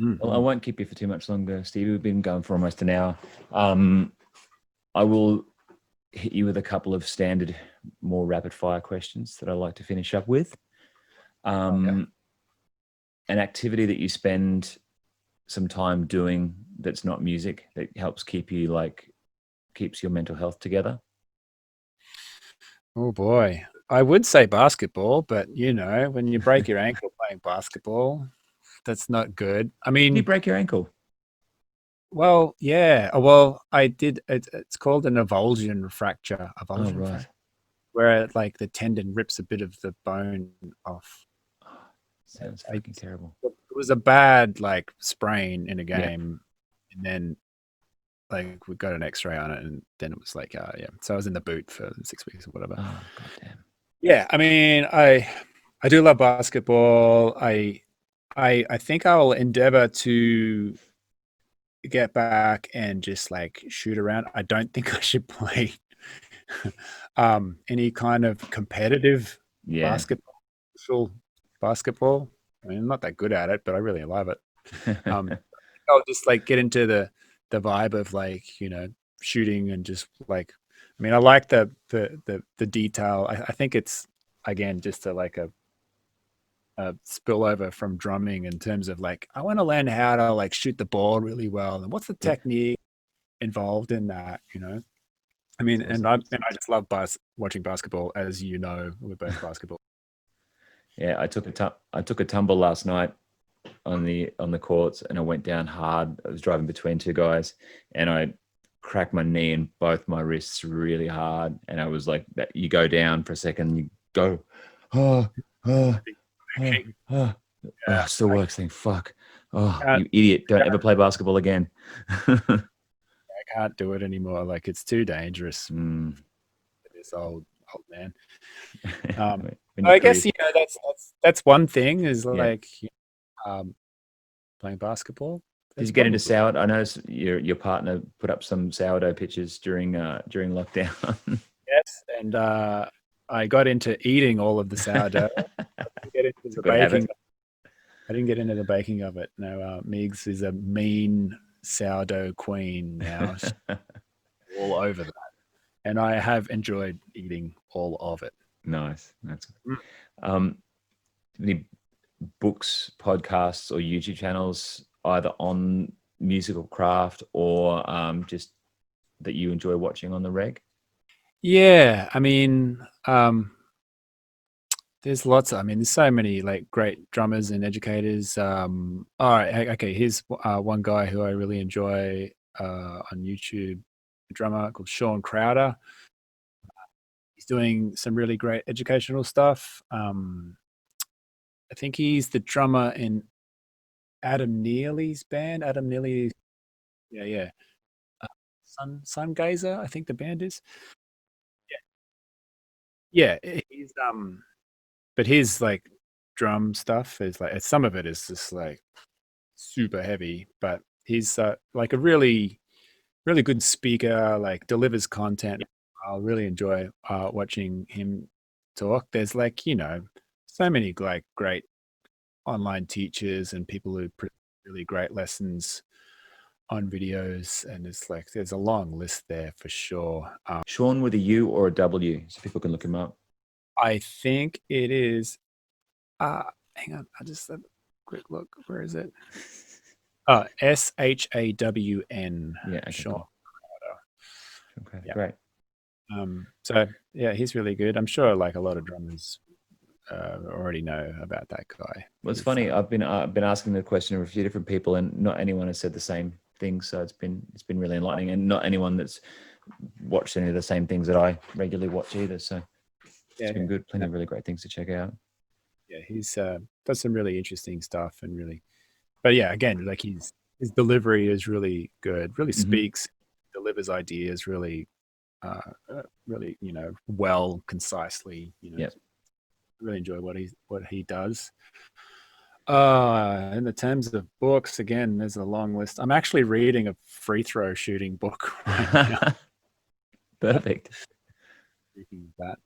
Mm-hmm. Well, I won't keep you for too much longer, Steve. We've been going for almost an hour. I will hit you with a couple of standard, more rapid fire questions that I like to finish up with. Okay. An activity that you spend some time doing that's not music that helps keeps your mental health together. Oh boy, I would say basketball, but when you break your ankle playing basketball, that's not good. I mean, Did you break your ankle? well, yeah. Well, I did. It's called an avulsion fracture. Oh, right. Fracture, where like the tendon rips a bit of the bone off. Sounds fucking terrible. It was a bad like sprain in a game, and then like we got an X-ray on it, and then it was like, yeah. So I was in the boot for 6 weeks or whatever. Oh, goddamn. Yeah, I mean, I do love basketball. I think I will endeavor to get back and just like shoot around. I don't think I should play any kind of competitive basketball. I mean, I'm not that good at it, but I really love it. I'll just like get into the vibe of like, shooting and just like, I mean, I like the detail. I think it's, again, just a spillover from drumming in terms of like, I want to learn how to like shoot the ball really well, and what's the technique involved in that, I mean, and I just love watching basketball, as we're both basketball. Yeah, I took a tumble last night on the courts, and I went down hard. I was driving between two guys, and I cracked my knee and both my wrists really hard. And I was like, that you go down for a second, you go, still works. Thing, fuck. Oh, you idiot! Don't ever play basketball again. I can't do it anymore. Like, it's too dangerous. This old man. I guess that's one thing is like playing basketball. Did you get into sourdough? I noticed your partner put up some sourdough pictures during lockdown. Yes, and I got into eating all of the sourdough. I didn't get into the baking of it. No, Migs is a mean sourdough queen now. All over that. And I have enjoyed eating all of it. Nice. That's any books, podcasts, or YouTube channels either on musical craft or just that you enjoy watching on the reg? Yeah, I mean, there's there's so many like great drummers and educators. All right, okay, here's one guy who I really enjoy on YouTube, a drummer called Shawn Crowder. He's doing some really great educational stuff. I think he's the drummer in Adam Neely's band. Adam Neely, yeah. Sun Gazer, I think the band is. Yeah, Yeah, he's but his like drum stuff is like some of it is just like super heavy, but he's like a really good speaker, like delivers content. I'll really enjoy watching him talk. There's like, so many like great online teachers and people who put really great lessons on videos, and it's like there's a long list there for sure. Shawn with a U or a W, so people can look him up. I think it is hang on, I just have a quick look. Where is it? SHAWN. Yeah, okay, Shawn cool. Crowder. Okay, Yeah. great. So yeah, he's really good. I'm sure like a lot of drummers already know about that guy. Well, it's funny. I've been asking the question of a few different people, and not anyone has said the same thing. So it's been really enlightening, and not anyone that's watched any of the same things that I regularly watch either. So it's been good. Plenty of really great things to check out. Yeah, he's does some really interesting stuff, and really, but yeah, again, like his delivery is really good. Really speaks, delivers ideas really, really, well, concisely. Yep. Really enjoy what he does. In the terms of books, again, there's a long list. I'm actually reading a free throw shooting book right now. Perfect. That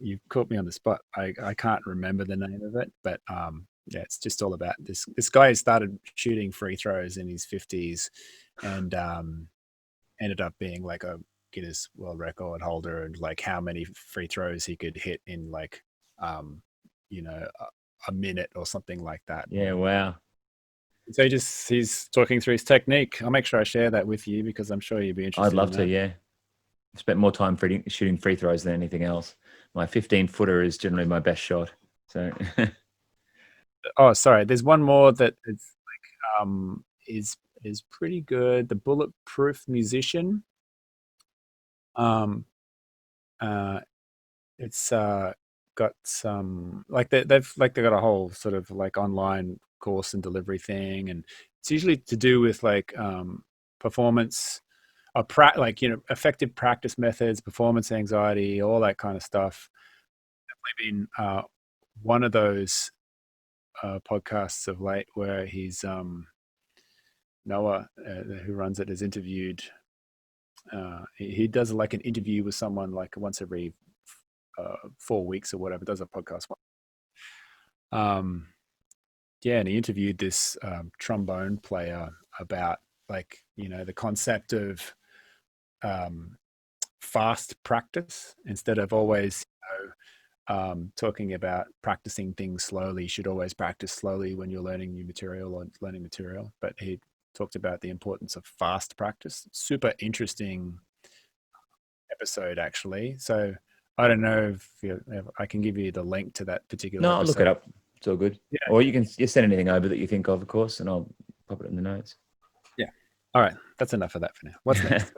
you caught me on the spot. I can't remember the name of it, but yeah, it's just all about this guy started shooting free throws in his 50s, and ended up being like a Guinness World Record holder, and like how many free throws he could hit in like a minute or something like that. Yeah, wow. So he's talking through his technique. I'll make sure I share that with you because I'm sure you'd be interested. I'd love to. Yeah, I've spent more time shooting free throws than anything else. My 15-footer is generally my best shot. So oh, sorry, there's one more that is like is pretty good. The Bulletproof Musician. It's got some like they've got a whole sort of like online course and delivery thing, and it's usually to do with like performance, effective practice methods, performance anxiety, all that kind of stuff. Definitely been one of those podcasts of late where he's Noah, who runs it, has interviewed. He does like an interview with someone like once every 4 weeks or whatever. Does a podcast. Yeah, and he interviewed this trombone player about like the concept of fast practice instead of always talking about practicing things slowly. You should always practice slowly when you're learning new material or learning material. But he talked about the importance of fast practice. Super interesting episode, actually. So I don't know if I can give you the link to that particular episode. I'll look it up. It's all good. Yeah. Or you can send anything over that you think of course, and I'll pop it in the notes. Yeah. All right. That's enough of that for now. What's next?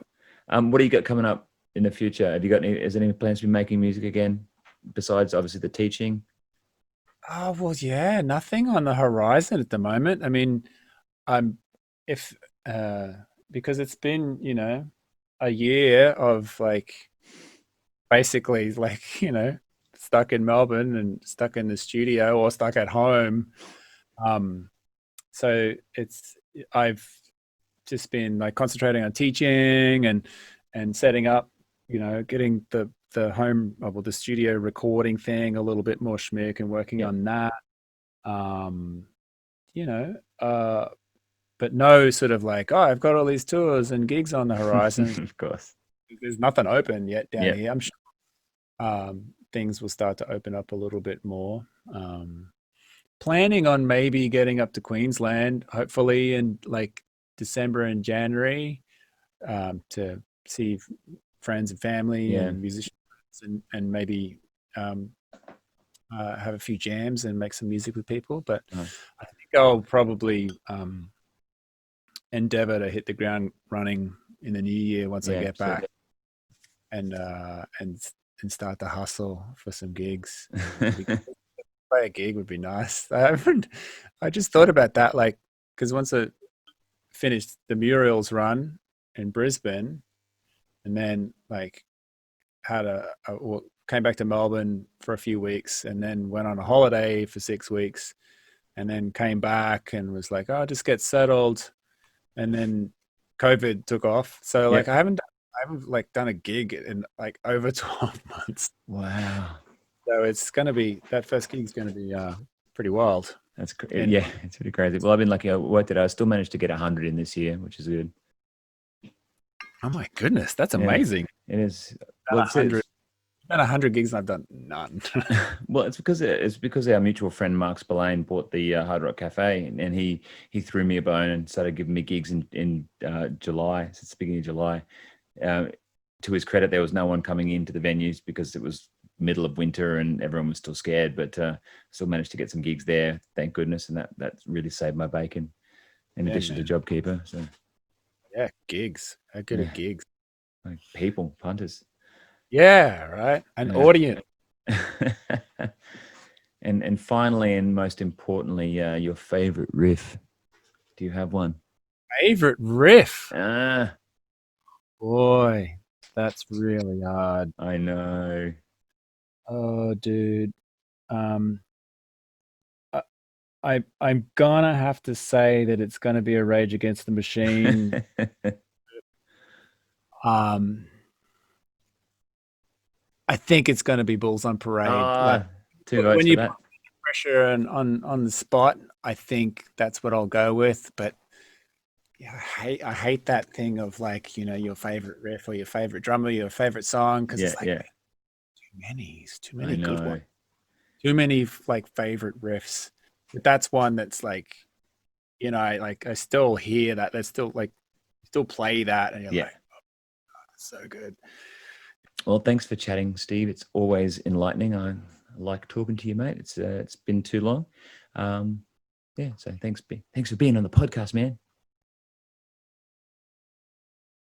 What do you got coming up in the future? Have you got is there any plans to be making music again, besides obviously the teaching? Oh, well, yeah, nothing on the horizon at the moment. I mean, if because it's been, a year of like basically like, stuck in Melbourne and stuck in the studio or stuck at home. So I've just been like concentrating on teaching and setting up, getting the the studio recording thing a little bit more schmick and working on that. But no sort of like, oh, I've got all these tours and gigs on the horizon. Of course. There's nothing open yet down here. I'm sure things will start to open up a little bit more. Planning on maybe getting up to Queensland, hopefully in like December and January, to see friends and family and musicians, and maybe have a few jams and make some music with people. But I think I'll probably endeavor to hit the ground running in the new year once I get back, and start the hustle for some gigs. Play a gig would be nice. I just thought about that, like, because once I finished the Muriel's run in Brisbane, and then like came back to Melbourne for a few weeks, and then went on a holiday for 6 weeks, and then came back and was like, oh, just get settled. And then COVID took off. So like, I haven't like done a gig in like over 12 months. Wow. So it's going to be, that first gig is going to be pretty wild. That's yeah, it's pretty crazy. Well, I've been lucky. I still managed to get 100 in this year, which is good. Oh my goodness, that's amazing. It is. Well, 100. About 100 gigs and I've done none. Well, it's because our mutual friend Mark Spillane bought the Hard Rock Cafe, and he threw me a bone and started giving me gigs in July. So it's the beginning of July. To his credit, there was no one coming into the venues because it was middle of winter and everyone was still scared. But still managed to get some gigs there, thank goodness, and that really saved my bacon. In addition to JobKeeper, so yeah, gigs. How good are gigs? Like people, punters. Yeah, right. An audience. And finally, and most importantly, your favorite riff. Do you have one? Favorite riff? Boy, that's really hard. I know. Oh, dude. I'm gonna have to say that it's gonna be a Rage Against the Machine. I think it's going to be Bulls on Parade. Two votes when you for that. put pressure on the spot, I think that's what I'll go with. But yeah, I hate that thing of like, your favorite riff or your favorite drummer, your favorite song, because it's like too many good ones, too many like favorite riffs. But that's one that's like, I still hear that. There's still still play that, and you're like, oh, that's so good. Well, thanks for chatting, Steve. It's always enlightening. I like talking to you, mate. It's been too long. So thanks for being on the podcast, man.